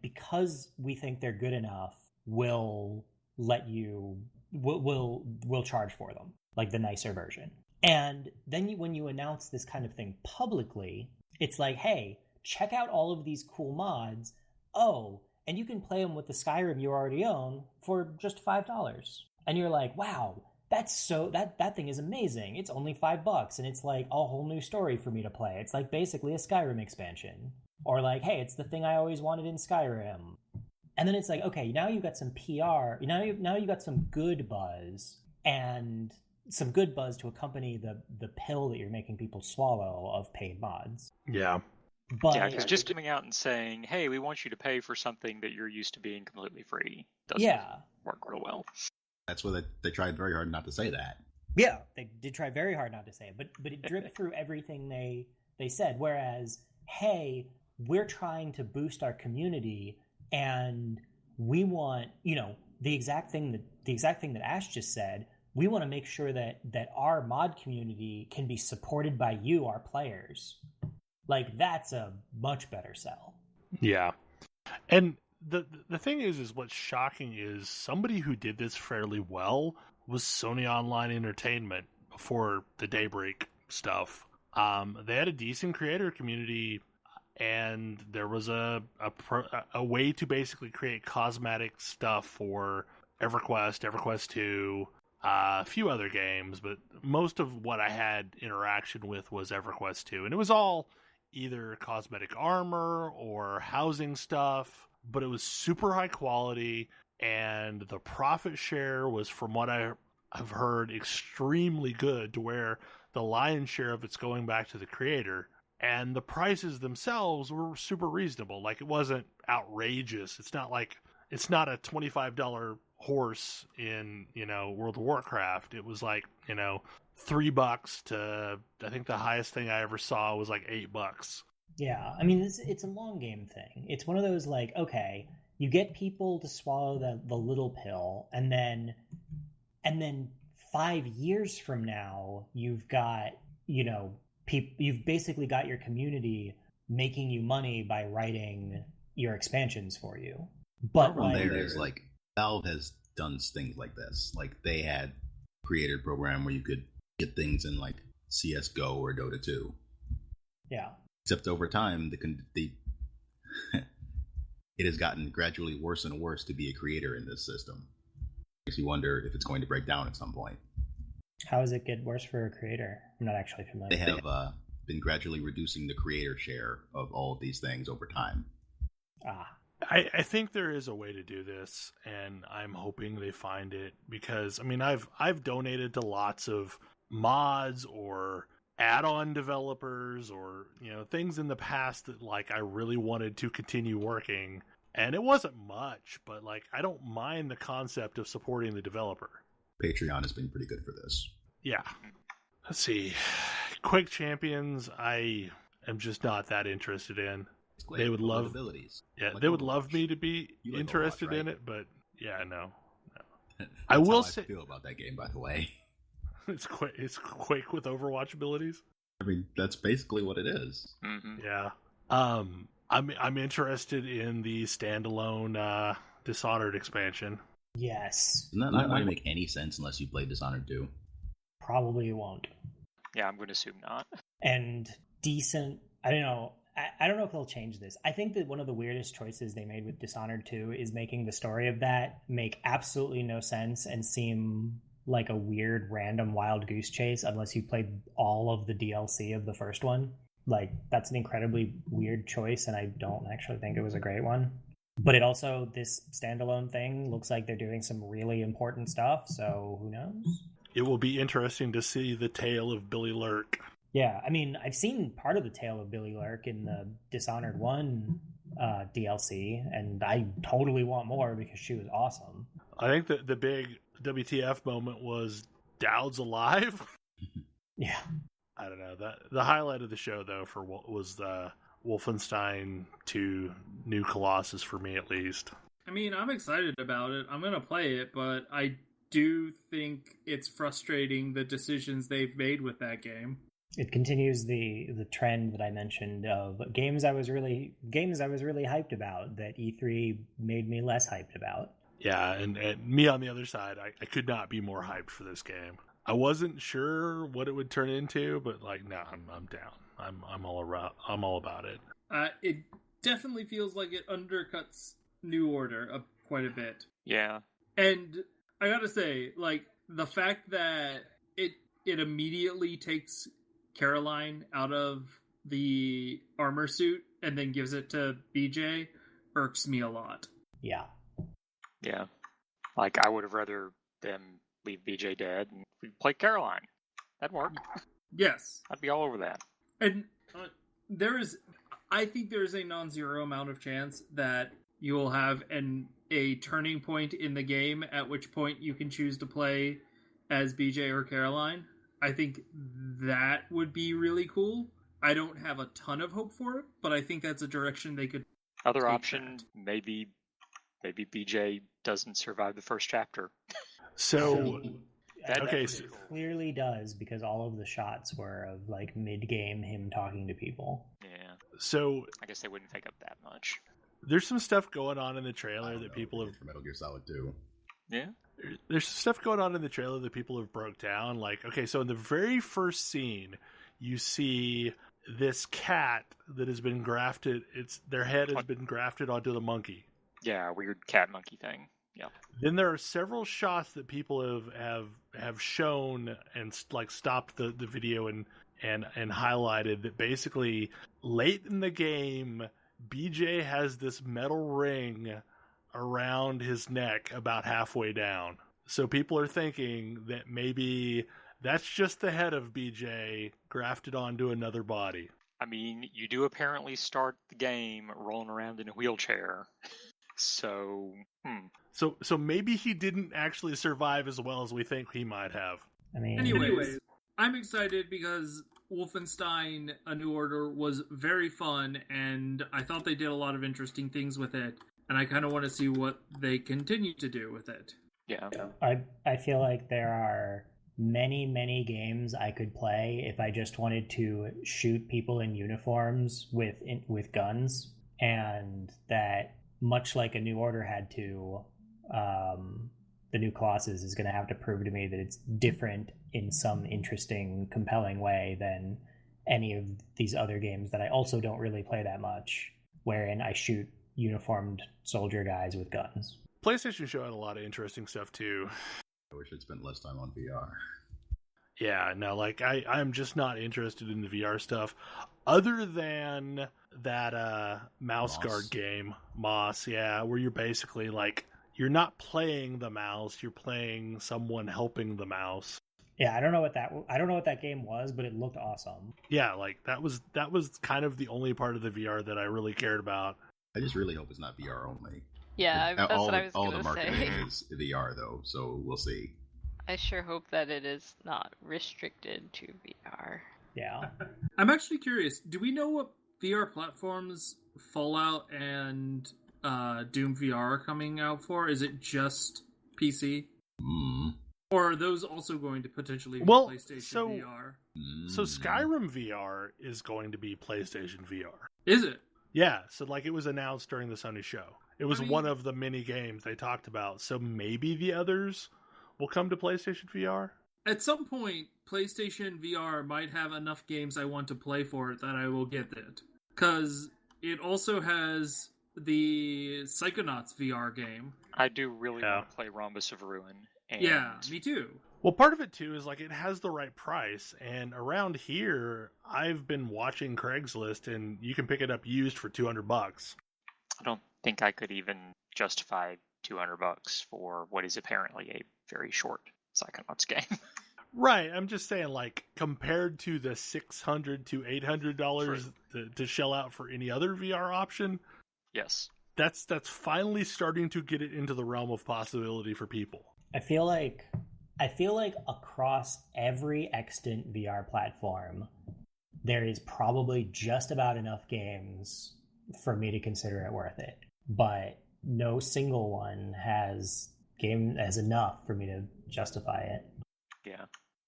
[SPEAKER 5] because we think they're good enough, we'll charge for them, the nicer version. And then when you announce this kind of thing publicly, it's hey, check out all of these cool mods. Oh, and you can play them with the Skyrim you already own for just $5. And you're wow, that thing is amazing. It's only $5, and it's a whole new story for me to play. It's basically a Skyrim expansion. Or hey, it's the thing I always wanted in Skyrim. And then it's like, okay, now you got some PR, now you got some good buzz, and some good buzz to accompany the pill that you're making people swallow of paid mods.
[SPEAKER 2] Yeah.
[SPEAKER 5] But
[SPEAKER 6] yeah, because just coming out and saying, hey, we want you to pay for something that you're used to being completely free doesn't work real well.
[SPEAKER 7] That's why they tried very hard not to say that.
[SPEAKER 5] Yeah, they did try very hard not to say it, but it dripped through everything they said. Whereas, hey, we're trying to boost our community, and we want, the exact thing that Ash just said. We want to make sure that our mod community can be supported by you, our players. Like, that's a much better sell.
[SPEAKER 2] Yeah. And the thing is what's shocking is somebody who did this fairly well was Sony Online Entertainment before the Daybreak stuff. They had a decent creator community, and there was a way to basically create cosmetic stuff for EverQuest, EverQuest 2, a few other games, but most of what I had interaction with was EverQuest 2, and it was all either cosmetic armor or housing stuff, but it was super high quality, and the profit share was, from what I've heard, extremely good, to where the lion's share of it's going back to the creator, and the prices themselves were super reasonable. Like, it wasn't outrageous. It's not a $25 horse in, World of Warcraft. It was like, $3 to, I think the highest thing I ever saw was like $8.
[SPEAKER 5] Yeah, I mean, it's a long game thing. It's one of those, like, okay, you get people to swallow the little pill, and then 5 years from now, you've got, you've basically got your community making you money by writing your expansions for you. But
[SPEAKER 7] the problem there is, like, Valve has done things like this. Like, they had a creator program where you could get things in, like, CSGO or Dota 2.
[SPEAKER 5] Yeah.
[SPEAKER 7] Except over time, it has gotten gradually worse and worse to be a creator in this system. Makes you wonder if it's going to break down at some point.
[SPEAKER 5] How does it get worse for a creator? I'm not actually familiar.
[SPEAKER 7] They have been gradually reducing the creator share of all of these things over time.
[SPEAKER 2] I think there is a way to do this, and I'm hoping they find it, because, I mean, I've donated to lots of mods or add-on developers or, things in the past that, like, I really wanted to continue working, and it wasn't much, but, like, I don't mind the concept of supporting the developer.
[SPEAKER 7] Patreon has been pretty good for this.
[SPEAKER 2] Yeah. Let's see. Quick Champions, I am just not that interested in. They would love abilities. Yeah, like, they would love me to be interested in it, but yeah, no. I will say,
[SPEAKER 7] I feel about that game, by the way.
[SPEAKER 2] It's Quake with Overwatch abilities.
[SPEAKER 7] I mean, that's basically what it is.
[SPEAKER 6] Mm-hmm.
[SPEAKER 2] Yeah. I'm interested in the standalone Dishonored expansion.
[SPEAKER 5] Yes.
[SPEAKER 7] Doesn't that not going to make any sense unless you play Dishonored 2?
[SPEAKER 5] Probably won't.
[SPEAKER 6] Yeah, I'm going to assume not.
[SPEAKER 5] And decent. I don't know. I don't know if they'll change this. I think that one of the weirdest choices they made with Dishonored 2 is making the story of that make absolutely no sense and seem like a weird, random, wild goose chase unless you played all of the DLC of the first one. Like, that's an incredibly weird choice, and I don't actually think it was a great one. But it also, this standalone thing looks like they're doing some really important stuff, so who knows?
[SPEAKER 2] It will be interesting to see the tale of Billy Lurk.
[SPEAKER 5] Yeah, I mean, I've seen part of the tale of Billy Lurk in the Dishonored 1 DLC, and I totally want more because she was awesome.
[SPEAKER 2] I think that the big WTF moment was Dowd's alive.
[SPEAKER 5] Yeah.
[SPEAKER 2] I don't know. The highlight of the show, though, for what was the Wolfenstein 2 New Colossus, for me at least.
[SPEAKER 4] I mean, I'm excited about it. I'm going to play it, but I do think it's frustrating the decisions they've made with that game.
[SPEAKER 5] It continues the trend that I mentioned of games I was really hyped about that E3 made me less hyped about.
[SPEAKER 2] Yeah, and me on the other side, I could not be more hyped for this game. I wasn't sure what it would turn into, but like, no, I'm down. I'm all about it.
[SPEAKER 4] It definitely feels like it undercuts New Order quite a bit.
[SPEAKER 6] Yeah,
[SPEAKER 4] and I gotta say, like, the fact that it immediately takes Caroline out of the armor suit and then gives it to BJ irks me a lot.
[SPEAKER 5] Yeah.
[SPEAKER 6] Yeah. Like, I would have rather them leave BJ dead and we play Caroline. That'd work.
[SPEAKER 4] Yes.
[SPEAKER 6] I'd be all over that.
[SPEAKER 4] And I think there's a non-zero amount of chance that you will have a turning point in the game at which point you can choose to play as BJ or Caroline. I think that would be really cool. I don't have a ton of hope for it, but I think that's a direction they could
[SPEAKER 6] Other
[SPEAKER 4] take
[SPEAKER 6] option, maybe BJ doesn't survive the first chapter.
[SPEAKER 2] So,
[SPEAKER 5] It clearly does, because all of the shots were of like mid-game him talking to people.
[SPEAKER 6] Yeah.
[SPEAKER 2] So
[SPEAKER 6] I guess they wouldn't take up that much.
[SPEAKER 2] there's some stuff going on in the trailer that people have.
[SPEAKER 7] For Metal Gear Solid 2.
[SPEAKER 6] Yeah.
[SPEAKER 2] There's stuff going on in the trailer that people have broke down. Like, okay, so in the very first scene, you see this cat that has been grafted. Their head has been grafted onto the monkey.
[SPEAKER 6] Yeah, weird cat monkey thing. Yeah.
[SPEAKER 2] Then there are several shots that people have shown and like stopped the video and highlighted that basically late in the game, BJ has this metal ring around his neck about halfway down. So people are thinking that maybe that's just the head of BJ grafted onto another body.
[SPEAKER 6] I mean, you do apparently start the game rolling around in a wheelchair. So,
[SPEAKER 2] So maybe he didn't actually survive as well as we think he might have.
[SPEAKER 5] I mean,
[SPEAKER 4] Anyways, I'm excited because Wolfenstein: A New Order was very fun, and I thought they did a lot of interesting things with it, and I kind of want to see what they continue to do with it.
[SPEAKER 6] yeah.
[SPEAKER 5] I feel like there are many games I could play if I just wanted to shoot people in uniforms with guns, and that, much like A New Order had to, the new Colossus is going to have to prove to me that it's different in some interesting, compelling way than any of these other games that I also don't really play that much, wherein I shoot uniformed soldier guys with guns.
[SPEAKER 2] PlayStation Show had a lot of interesting stuff too.
[SPEAKER 7] I wish I'd spent less time on VR.
[SPEAKER 2] Yeah, no, like I'm just not interested in the VR stuff, other than that mouse guard game, Moss. Yeah, where you're basically like you're not playing the mouse, you're playing someone helping the mouse.
[SPEAKER 5] Yeah, I don't know what that game was, but it looked awesome.
[SPEAKER 2] Yeah, like that was kind of the only part of the VR that I really cared about.
[SPEAKER 7] I just really hope it's not VR only.
[SPEAKER 3] Yeah, that's what I was
[SPEAKER 7] all
[SPEAKER 3] going
[SPEAKER 7] the
[SPEAKER 3] to say.
[SPEAKER 7] marketing is VR though, so we'll see.
[SPEAKER 3] I sure hope that it is not restricted to VR.
[SPEAKER 5] Yeah.
[SPEAKER 4] I'm actually curious, do we know what VR platforms Fallout and Doom VR are coming out for? Is it just PC? Or are those also going to potentially be PlayStation VR?
[SPEAKER 2] So Skyrim VR is going to be PlayStation VR.
[SPEAKER 4] Is it?
[SPEAKER 2] Yeah, so like it was announced during the Sony show. It was one of the many games they talked about. So maybe the others will come to PlayStation VR?
[SPEAKER 4] At some point, PlayStation VR might have enough games I want to play for it that I will get it. Because it also has the Psychonauts VR game.
[SPEAKER 6] I do really want to play Rhombus of Ruin. And...
[SPEAKER 4] Yeah, me too.
[SPEAKER 2] Well, part of it too is like it has the right price, and around here, I've been watching Craigslist, and you can pick it up used for $200.
[SPEAKER 6] I don't think I could even justify $200 for what is apparently a very short Psychonauts game.
[SPEAKER 2] Right, I'm just saying, like, compared to the $600 to $800 to shell out for any other VR option,
[SPEAKER 6] yes,
[SPEAKER 2] that's finally starting to get it into the realm of possibility for people.
[SPEAKER 5] I feel like across every extant VR platform, there is probably just about enough games for me to consider it worth it. But no single one has enough for me to justify it.
[SPEAKER 6] Yeah.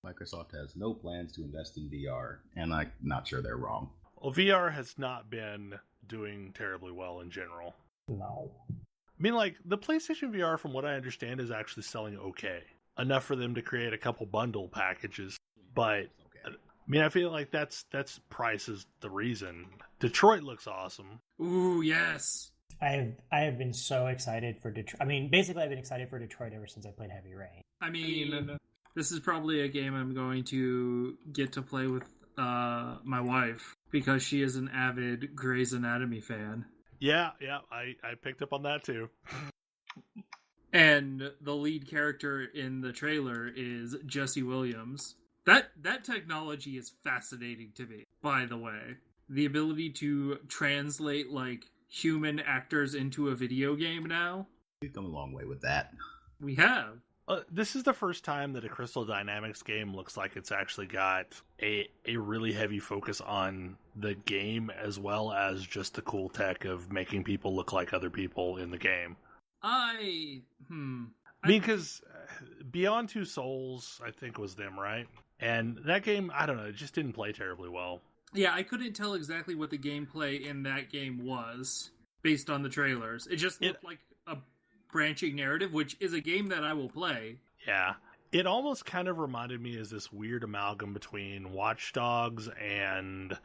[SPEAKER 7] Microsoft has no plans to invest in VR, and I'm not sure they're wrong.
[SPEAKER 2] Well, VR has not been doing terribly well in general.
[SPEAKER 5] No.
[SPEAKER 2] I mean, like, the PlayStation VR, from what I understand, is actually selling okay. Enough for them to create a couple bundle packages. But, I mean, I feel like that's price is the reason. Detroit looks awesome.
[SPEAKER 4] Ooh, yes.
[SPEAKER 5] I have been so excited for Detroit. I mean, basically, I've been excited for Detroit ever since I played Heavy Rain.
[SPEAKER 4] I mean, this is probably a game I'm going to get to play with my wife, because she is an avid Grey's Anatomy fan.
[SPEAKER 2] Yeah, I picked up on that too.
[SPEAKER 4] And the lead character in the trailer is Jesse Williams. That technology is fascinating to me, by the way. The ability to translate, like, human actors into a video game now.
[SPEAKER 7] We've come a long way with that.
[SPEAKER 4] We have.
[SPEAKER 2] This is the first time that a Crystal Dynamics game looks like it's actually got a really heavy focus on the game as well as just the cool tech of making people look like other people in the game. Because Beyond Two Souls, I think, was them, right? And that game, I don't know, it just didn't play terribly well.
[SPEAKER 4] Yeah, I couldn't tell exactly what the gameplay in that game was based on the trailers. It just looked like a branching narrative, which is a game that I will play.
[SPEAKER 2] Yeah. It almost kind of reminded me as this weird amalgam between Watch Dogs and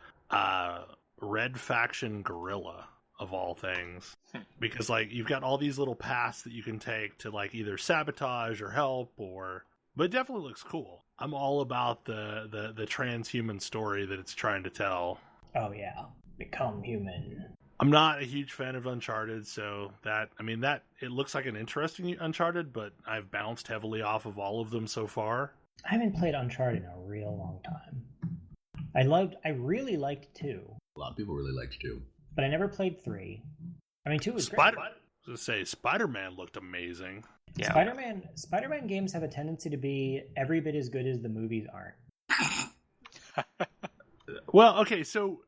[SPEAKER 2] Red Faction Guerrilla, of all things. Because, like, you've got all these little paths that you can take to, like, either sabotage or help, but it definitely looks cool. I'm all about the transhuman story that it's trying to tell.
[SPEAKER 5] Oh, yeah. Become human.
[SPEAKER 2] I'm not a huge fan of Uncharted, so it looks like an interesting Uncharted, but I've bounced heavily off of all of them so far.
[SPEAKER 5] I haven't played Uncharted in a real long time. I really liked 2.
[SPEAKER 7] A lot of people really liked 2.
[SPEAKER 5] But I never played 3. I mean, 2 was great.
[SPEAKER 2] I was going to say, Spider-Man looked amazing.
[SPEAKER 5] Yeah. Spider-Man games have a tendency to be every bit as good as the movies aren't.
[SPEAKER 2] Well, okay, so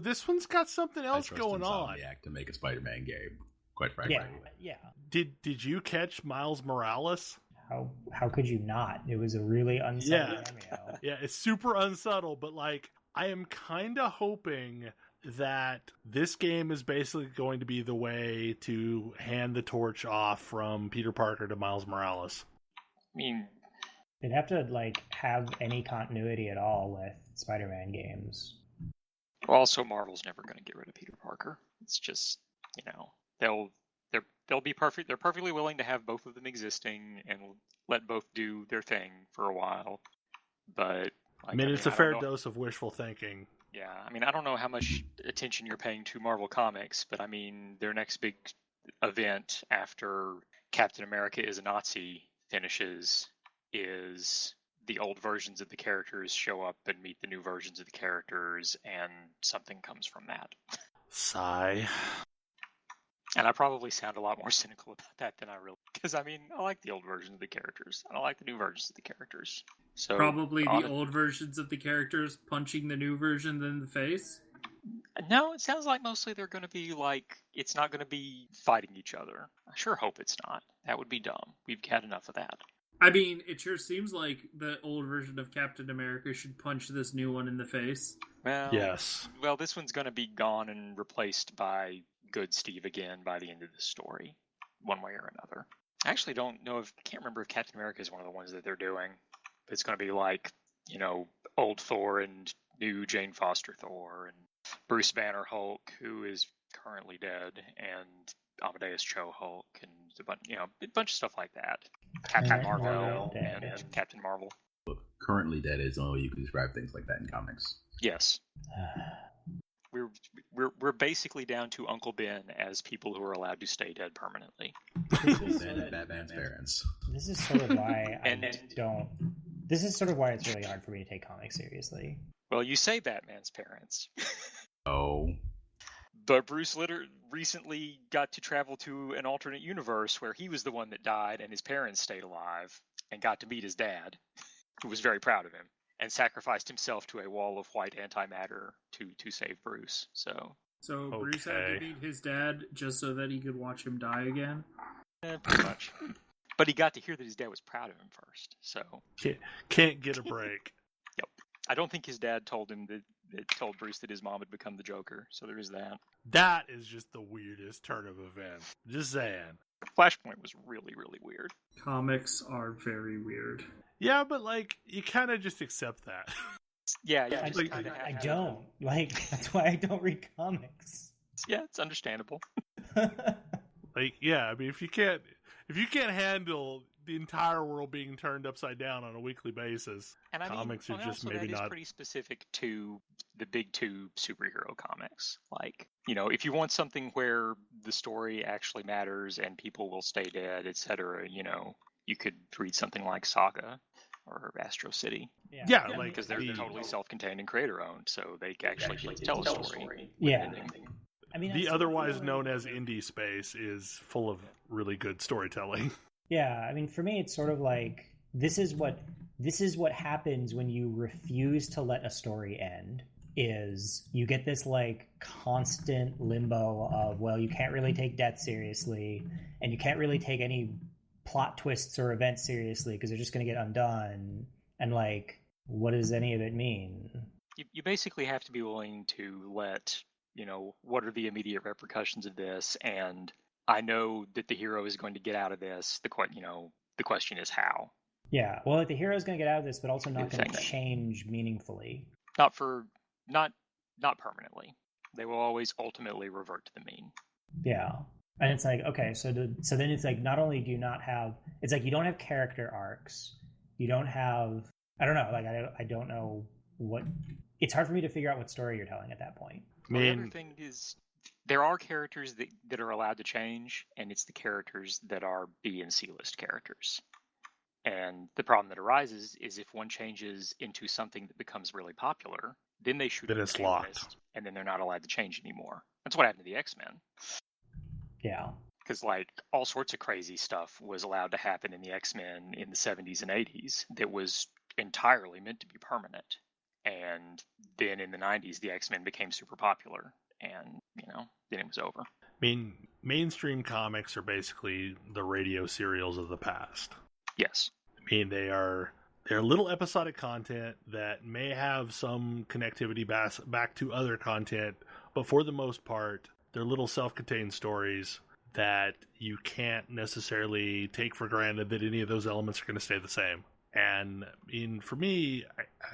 [SPEAKER 2] this one's got something else going on.
[SPEAKER 7] To make a Spider-Man game, quite frankly.
[SPEAKER 5] Yeah.
[SPEAKER 2] Did you catch Miles Morales?
[SPEAKER 5] How could you not? It was a really unsubtle cameo.
[SPEAKER 2] Yeah, it's super unsubtle, but like I am kind of hoping that this game is basically going to be the way to hand the torch off from Peter Parker to Miles Morales.
[SPEAKER 6] I mean,
[SPEAKER 5] they'd have to like have any continuity at all with Spider-Man games.
[SPEAKER 6] Well, also Marvel's never going to get rid of Peter Parker. It's just, they'll be perfect. They're perfectly willing to have both of them existing and let both do their thing for a while. But
[SPEAKER 2] it's a fair dose of wishful thinking.
[SPEAKER 6] Yeah, I don't know how much attention you're paying to Marvel Comics, but their next big event after Captain America is a Nazi finishes is the old versions of the characters show up and meet the new versions of the characters, and something comes from that.
[SPEAKER 2] Sigh.
[SPEAKER 6] And I probably sound a lot more cynical about that than I really... Because, I like the old versions of the characters. I don't like the new versions of the characters. So
[SPEAKER 4] probably the old versions of the characters punching the new version in the face?
[SPEAKER 6] No, it sounds like mostly they're going to be like... It's not going to be fighting each other. I sure hope it's not. That would be dumb. We've had enough of that.
[SPEAKER 4] It sure seems like the old version of Captain America should punch this new one in the face.
[SPEAKER 6] Well,
[SPEAKER 2] yes.
[SPEAKER 6] Well, this one's going to be gone and replaced by good Steve again by the end of the story, one way or another. I actually can't remember if Captain America is one of the ones that they're doing. But it's going to be like, old Thor and new Jane Foster Thor and Bruce Banner Hulk, who is currently dead, and Amadeus Cho Hulk, and a bunch of stuff like that. Captain Marvel and Captain Marvel.
[SPEAKER 7] Look, currently dead is the only way you can describe things like that in comics.
[SPEAKER 6] Yes. We're basicly down to Uncle Ben as people who are allowed to stay dead permanently.
[SPEAKER 7] Batman's parents.
[SPEAKER 5] This is sort of why This is sort of why it's really hard for me to take comics seriously.
[SPEAKER 6] Well, you say Batman's parents.
[SPEAKER 7] Oh.
[SPEAKER 6] But Bruce recently got to travel to an alternate universe where he was the one that died and his parents stayed alive and got to meet his dad, who was very proud of him, and sacrificed himself to a wall of white antimatter to save Bruce. So
[SPEAKER 4] Bruce had to meet his dad just so that he could watch him die again?
[SPEAKER 6] Pretty much. But he got to hear that his dad was proud of him first, so...
[SPEAKER 2] Can't get a break.
[SPEAKER 6] Yep. I don't think his dad told Bruce that his mom had become the Joker, so there is that.
[SPEAKER 2] That is just the weirdest turn of events. Just saying.
[SPEAKER 6] Flashpoint was really, really weird.
[SPEAKER 4] Comics are very weird.
[SPEAKER 2] Yeah, but, you kind of just accept that.
[SPEAKER 6] Yeah,
[SPEAKER 5] I don't. That's why I don't read comics.
[SPEAKER 6] Yeah, it's understandable.
[SPEAKER 2] If you can't handle the entire world being turned upside down on a weekly basis, and comics are just maybe not.
[SPEAKER 6] Is pretty specific to the big two superhero comics. Like, you know, if you want something where the story actually matters and people will stay dead, etc., you know, you could read something like Saga or Astro City.
[SPEAKER 2] Yeah, like
[SPEAKER 6] because they're totally self-contained and creator-owned, so they actually get to tell a story.
[SPEAKER 5] Yeah. I mean,
[SPEAKER 2] the otherwise known as indie space is full of really good storytelling.
[SPEAKER 5] Yeah, I mean, for me, it's sort of like this is what happens when you refuse to let a story end. Is you get this like constant limbo of, well, you can't really take death seriously, and you can't really take any plot twists or events seriously because they're just going to get undone. And like, what does any of it mean?
[SPEAKER 6] You basically have to be willing to let, you know, what are the immediate repercussions of this, and I know that the hero is going to get out of this. The question is how.
[SPEAKER 5] Yeah, well, like, the hero is going to get out of this, but also not going to change meaningfully.
[SPEAKER 6] Not permanently. They will always ultimately revert to the mean.
[SPEAKER 5] Yeah, and it's like, okay, so then it's like, not only do you not have, it's like you don't have character arcs, you don't have, I don't know, like I don't know what. It's hard for me to figure out what story you're telling at that point.
[SPEAKER 6] Well, the other thing is, there are characters that are allowed to change, and it's the characters that are B and C list characters. And the problem that arises is if one changes into something that becomes really popular, then they shoot
[SPEAKER 2] then it's locked,
[SPEAKER 6] list, and then they're not allowed to change anymore. That's what happened to the X-Men.
[SPEAKER 5] Yeah.
[SPEAKER 6] Because like all sorts of crazy stuff was allowed to happen in the X-Men in the 70s and 80s that was entirely meant to be permanent. And then in the 90s, the X-Men became super popular, and, you know, then it was over.
[SPEAKER 2] I mean, mainstream comics are basically the radio serials of the past.
[SPEAKER 6] Yes.
[SPEAKER 2] I mean, they're little episodic content that may have some connectivity back to other content, but for the most part, they're little self-contained stories that you can't necessarily take for granted that any of those elements are going to stay the same. And I mean, for me,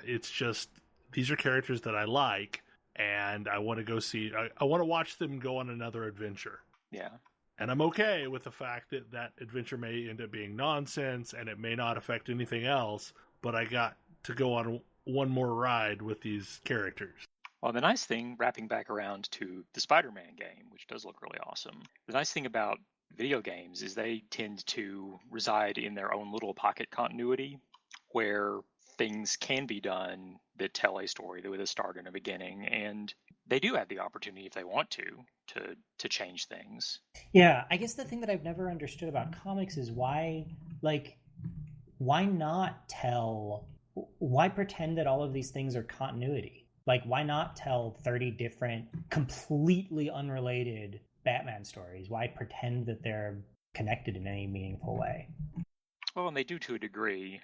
[SPEAKER 2] it's just, these are characters that I like, and I want to go see, I want to watch them go on another adventure.
[SPEAKER 6] Yeah.
[SPEAKER 2] And I'm okay with the fact that that adventure may end up being nonsense and it may not affect anything else, but I got to go on one more ride with these characters.
[SPEAKER 6] Well, the nice thing, wrapping back around to the Spider-Man game, which does look really awesome, the nice thing about video games is they tend to reside in their own little pocket continuity where things can be done that tell a story with a start and a beginning, and they do have the opportunity, if they want to change things.
[SPEAKER 5] Yeah, I guess the thing that I've never understood about comics is why pretend that all of these things are continuity? Like, why not tell 30 different, completely unrelated Batman stories? Why pretend that they're connected in any meaningful way?
[SPEAKER 6] Well, and they do to a degree,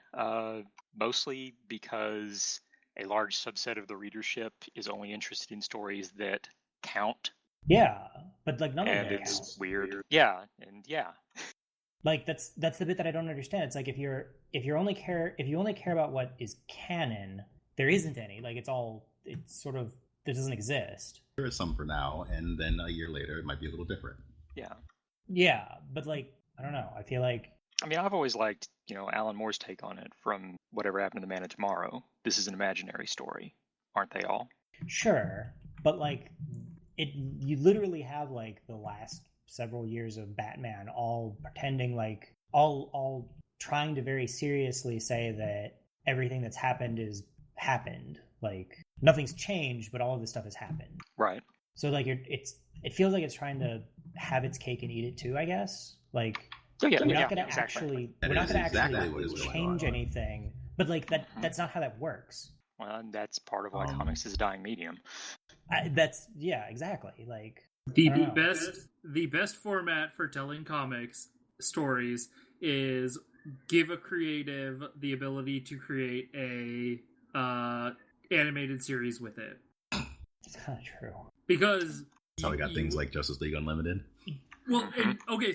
[SPEAKER 6] mostly because a large subset of the readership is only interested in stories that count.
[SPEAKER 5] Yeah, but like none of them
[SPEAKER 6] it's
[SPEAKER 5] counts.
[SPEAKER 6] Weird. Yeah, and yeah.
[SPEAKER 5] Like that's the bit that I don't understand. It's like if you only care about what is canon, there isn't any. Like it doesn't exist.
[SPEAKER 7] There is some for now, and then a year later it might be a little different.
[SPEAKER 6] Yeah.
[SPEAKER 5] Yeah, but like I don't know. I feel like,
[SPEAKER 6] I mean, I've always liked, Alan Moore's take on it from Whatever Happened to the Man of Tomorrow. This is an imaginary story, aren't they all?
[SPEAKER 5] Sure, but like you literally have like the last several years of Batman all pretending like all trying to very seriously say that everything that's happened is happened. Like nothing's changed, but all of this stuff has happened.
[SPEAKER 6] Right.
[SPEAKER 5] So like it feels like it's trying to have its cake and eat it too, I guess. Like we're not going to actually change anything, but like that's not how that works.
[SPEAKER 6] Well, and that's part of why comics is a dying medium.
[SPEAKER 5] Exactly. Like
[SPEAKER 4] the best format for telling comics stories is give a creative the ability to create a animated series with it.
[SPEAKER 5] It's kind of true.
[SPEAKER 4] Because
[SPEAKER 7] so we got things like Justice League Unlimited.
[SPEAKER 4] Well,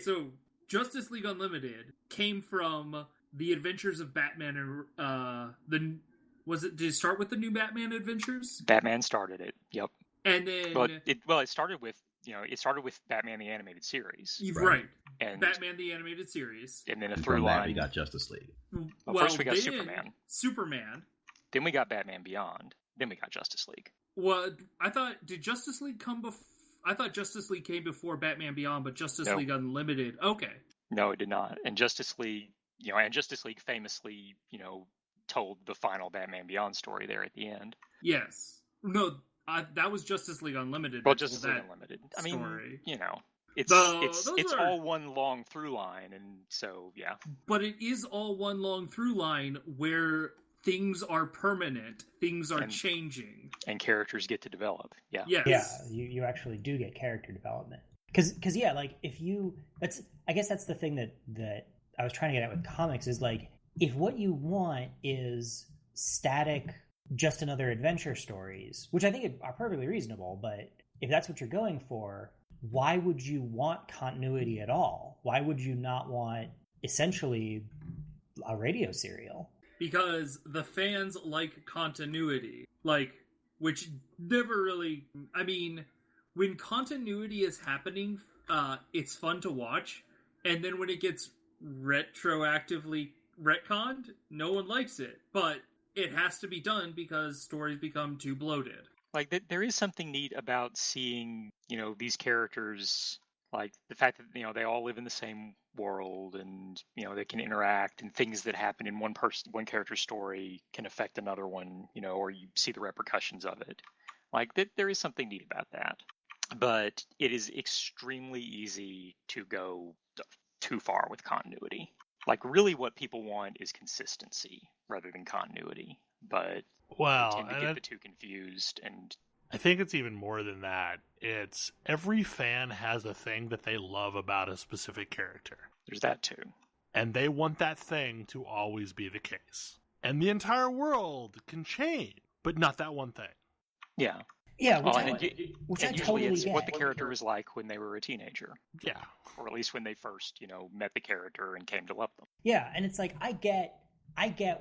[SPEAKER 4] so Justice League Unlimited came from the adventures of Batman and did it start with the new Batman adventures?
[SPEAKER 6] Batman started it. Yep.
[SPEAKER 4] And then
[SPEAKER 6] it started with Batman the Animated Series.
[SPEAKER 4] Right. And Batman the Animated Series.
[SPEAKER 6] And then through line
[SPEAKER 7] we got Justice League.
[SPEAKER 6] Well, first we got Superman.
[SPEAKER 4] Superman.
[SPEAKER 6] Then we got Batman Beyond. Then we got Justice League.
[SPEAKER 4] Well, I thought, did Justice League come before? I thought Justice League came before Batman Beyond, but Justice League Unlimited. Okay.
[SPEAKER 6] No, it did not. And Justice League, Justice League famously, told the final Batman Beyond story there at the end.
[SPEAKER 4] Yes. No, that was Justice League Unlimited.
[SPEAKER 6] Well, Justice League Unlimited. I mean, it's all one long through line, and so yeah.
[SPEAKER 4] But it is all one long through line where things are permanent, things are changing,
[SPEAKER 6] and characters get to develop. Yeah.
[SPEAKER 4] Yes.
[SPEAKER 5] Yeah, you actually do get character development. Because yeah, like I guess that's the thing that I was trying to get at with comics is like, if what you want is static, just another adventure stories, which I think are perfectly reasonable, but if that's what you're going for, why would you want continuity at all? Why would you not want essentially a radio serial?
[SPEAKER 4] Because the fans like continuity, which never really, I mean, when continuity is happening, it's fun to watch, and then when it gets retroactively retconned, no one likes it, but it has to be done because stories become too bloated.
[SPEAKER 6] Like, there is something neat about seeing, these characters, like the fact that, they all live in the same world and, they can interact, and things that happen in one character's story can affect another one, or you see the repercussions of it. Like, there is something neat about that. But it is extremely easy to go too far with continuity. Like, really what people want is consistency rather than continuity. But they tend to get the two confused. And
[SPEAKER 2] I think it's even more than that. It's every fan has a thing that they love about a specific character.
[SPEAKER 6] There's that too.
[SPEAKER 2] And they want that thing to always be the case. And the entire world can change, but not that one thing.
[SPEAKER 6] Yeah.
[SPEAKER 5] Yeah,
[SPEAKER 6] which I totally it's get. What the character was like when they were a teenager.
[SPEAKER 2] Yeah.
[SPEAKER 6] Or at least when they first, met the character and came to love them.
[SPEAKER 5] Yeah, and it's like, I get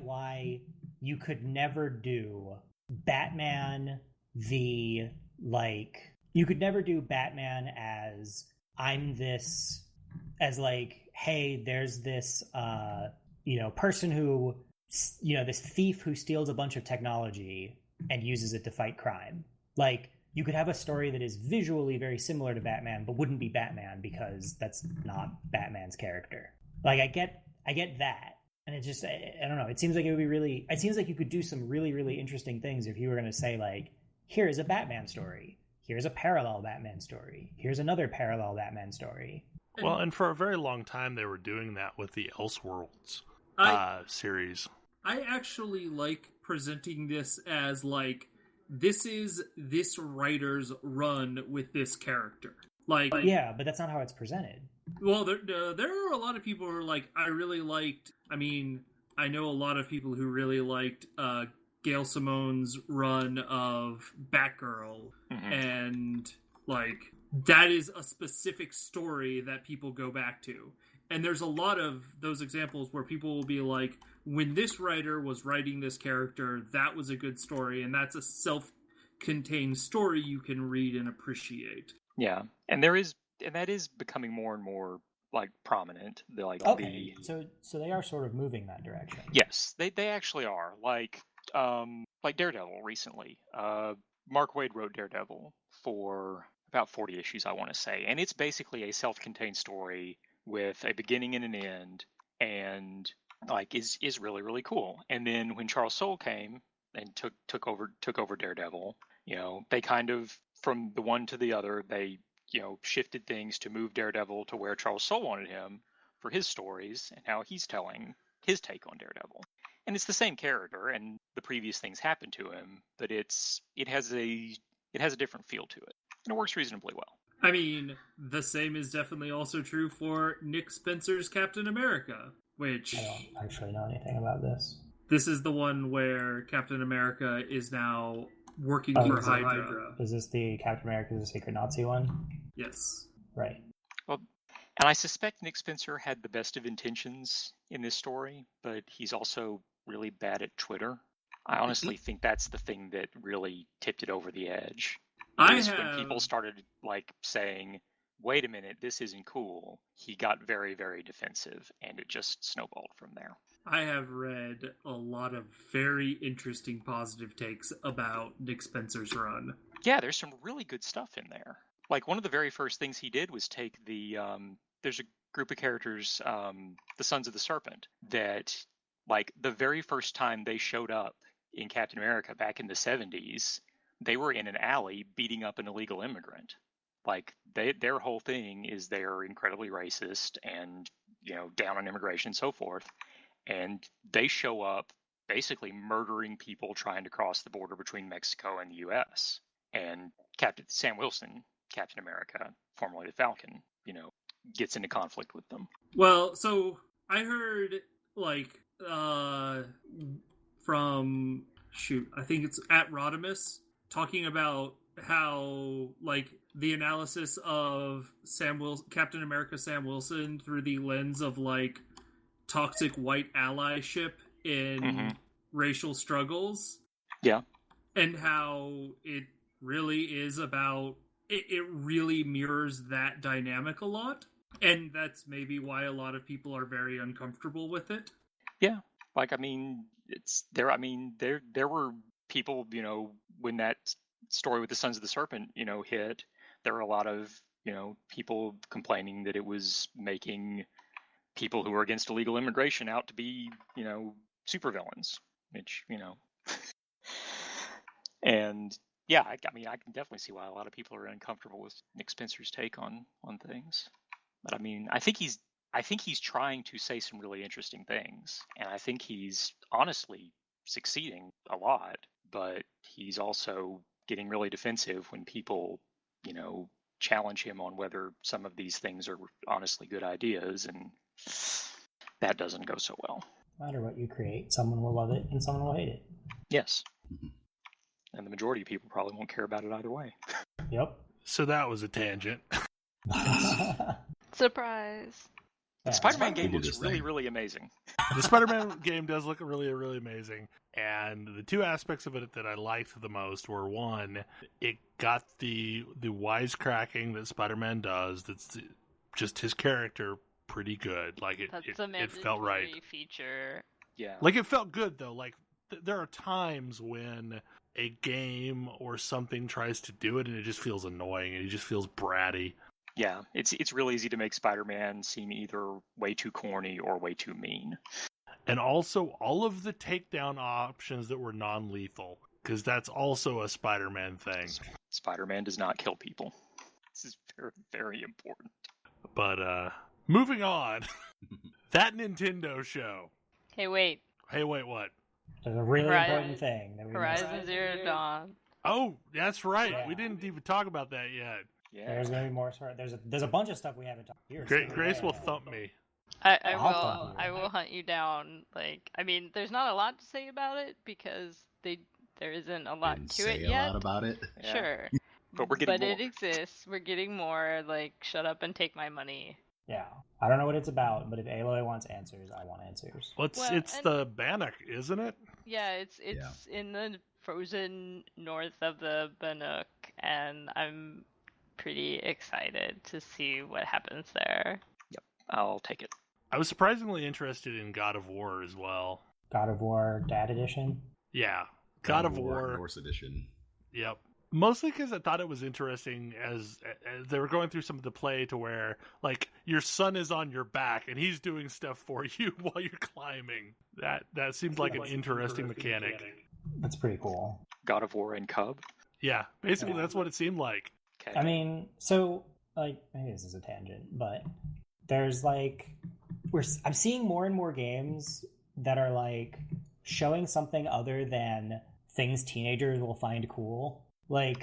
[SPEAKER 5] why you could never do Batman you could never do Batman as hey, there's this, person who, this thief who steals a bunch of technology and uses it to fight crime. Like, you could have a story that is visually very similar to Batman, but wouldn't be Batman because that's not Batman's character. Like, I get that. And it just, I don't know. It seems like you could do some really, really interesting things if you were going to say, like, here's a Batman story. Here's a parallel Batman story. Here's another parallel Batman story.
[SPEAKER 2] Well, and for a very long time, they were doing that with the Elseworlds series.
[SPEAKER 4] I actually like presenting this as, like, this is this writer's run with this character. Like,
[SPEAKER 5] yeah, but that's not how it's presented.
[SPEAKER 4] Well, there are a lot of people who are like, I know a lot of people who really liked Gail Simone's run of Batgirl, and, like, that is a specific story that people go back to. And there's a lot of those examples where people will be like, when this writer was writing this character, that was a good story, and that's a self-contained story you can read and appreciate.
[SPEAKER 6] Yeah, and that is becoming more and more, like, prominent.
[SPEAKER 5] So they are sort of moving that direction.
[SPEAKER 6] Yes, they actually are. Like Daredevil recently. Mark Waid wrote Daredevil for about 40 issues, I want to say, and it's basically a self-contained story with a beginning and an end, and like is really, really cool. And then when Charles Soule came and took over Daredevil, they kind of, from the one to the other, they shifted things to move Daredevil to where Charles Soule wanted him for his stories and how he's telling his take on Daredevil. And it's the same character, and the previous things happened to him, but it has a different feel to it, and it works reasonably well.
[SPEAKER 4] I mean, the same is definitely also true for Nick Spencer's Captain America, which...
[SPEAKER 5] I don't actually know anything about this.
[SPEAKER 4] This is the one where Captain America is now working for Hydra.
[SPEAKER 5] Is this the Captain America the Secret Nazi one?
[SPEAKER 4] Yes.
[SPEAKER 5] Right.
[SPEAKER 6] Well, and I suspect Nick Spencer had the best of intentions in this story, but he's also really bad at Twitter. I honestly think that's the thing that really tipped it over the edge. When people started, like, saying, wait a minute, this isn't cool, he got very, very defensive, and it just snowballed from there.
[SPEAKER 4] I have read a lot of very interesting positive takes about Nick Spencer's run.
[SPEAKER 6] Yeah, there's some really good stuff in there. Like, one of the very first things he did was take the there's a group of characters, the Sons of the Serpent, that, like, the very first time they showed up in Captain America back in the 70s, they were in an alley beating up an illegal immigrant. Like, their whole thing is they're incredibly racist and, down on immigration and so forth. And they show up basically murdering people trying to cross the border between Mexico and the U.S. And Captain Sam Wilson, Captain America, formerly the Falcon, gets into conflict with them.
[SPEAKER 4] Well, so I heard, from, I think it's at Rodimus, talking about how, the analysis of Captain America Sam Wilson through the lens of, toxic white allyship in racial struggles.
[SPEAKER 6] Yeah.
[SPEAKER 4] And how it really is about, it really mirrors that dynamic a lot. And that's maybe why a lot of people are very uncomfortable with it.
[SPEAKER 6] Yeah. There were people, when that story with the Sons of the Serpent, hit, there were a lot of, people complaining that it was making people who are against illegal immigration out to be, supervillains, which, and yeah, I can definitely see why a lot of people are uncomfortable with Nick Spencer's take on things. But I think he's trying to say some really interesting things, and I think he's honestly succeeding a lot, but he's also getting really defensive when people, challenge him on whether some of these things are honestly good ideas, and that doesn't go so well.
[SPEAKER 5] No matter what you create, someone will love it and someone will hate it.
[SPEAKER 6] Yes. And the majority of people probably won't care about it either way.
[SPEAKER 5] Yep.
[SPEAKER 2] So that was a tangent.
[SPEAKER 3] Surprise.
[SPEAKER 6] The Spider-Man game looks really, really amazing.
[SPEAKER 2] The Spider-Man game does look really, really amazing. And the two aspects of it that I liked the most were, one, it got the wisecracking that Spider-Man does. That's just his character pretty good. Like, it felt right.
[SPEAKER 3] Feature.
[SPEAKER 6] Yeah.
[SPEAKER 2] Like, it felt good, though. Like, there are times when a game or something tries to do it and it just feels annoying and it just feels bratty.
[SPEAKER 6] Yeah, it's real easy to make Spider-Man seem either way too corny or way too mean.
[SPEAKER 2] And also all of the takedown options that were non-lethal, because that's also a Spider-Man thing.
[SPEAKER 6] Spider-Man does not kill people. This is very, very important.
[SPEAKER 2] But moving on, that Nintendo show.
[SPEAKER 3] Hey, wait,
[SPEAKER 2] what?
[SPEAKER 5] There's a really important thing.
[SPEAKER 3] Horizon Zero Dawn.
[SPEAKER 2] Oh, that's right.
[SPEAKER 5] Yeah.
[SPEAKER 2] We didn't even talk about that yet.
[SPEAKER 6] Yeah.
[SPEAKER 5] There's going to be more. There's a bunch of stuff we haven't talked about here.
[SPEAKER 2] Grace will thump me.
[SPEAKER 3] I will hunt you down. There's not a lot to say about it because there isn't a lot to it yet.
[SPEAKER 7] A lot about it.
[SPEAKER 6] Yeah.
[SPEAKER 3] Sure.
[SPEAKER 6] But we're getting more.
[SPEAKER 3] It exists. We're getting more. Shut up and take my money.
[SPEAKER 5] Yeah. I don't know what it's about, but if Aloy wants answers, I want answers.
[SPEAKER 2] It's the Bannock, isn't it?
[SPEAKER 3] Yeah, it's in the frozen north of the Bannock, and I'm pretty excited to see what happens there.
[SPEAKER 6] Yep, I'll take it.
[SPEAKER 2] I was surprisingly interested in God of War as well.
[SPEAKER 5] God of War Dad Edition?
[SPEAKER 2] Yeah. God of War
[SPEAKER 7] Norse Edition.
[SPEAKER 2] Yep. Mostly because I thought it was interesting as they were going through some of the play to where, your son is on your back and he's doing stuff for you while you're climbing. That seemed like an interesting mechanic.
[SPEAKER 5] That's pretty cool.
[SPEAKER 6] God of War and Cub?
[SPEAKER 2] Yeah, basically that's what it seemed like.
[SPEAKER 6] Okay.
[SPEAKER 5] I mean, so, maybe this is a tangent, but there's, I'm seeing more and more games that are, showing something other than things teenagers will find cool. A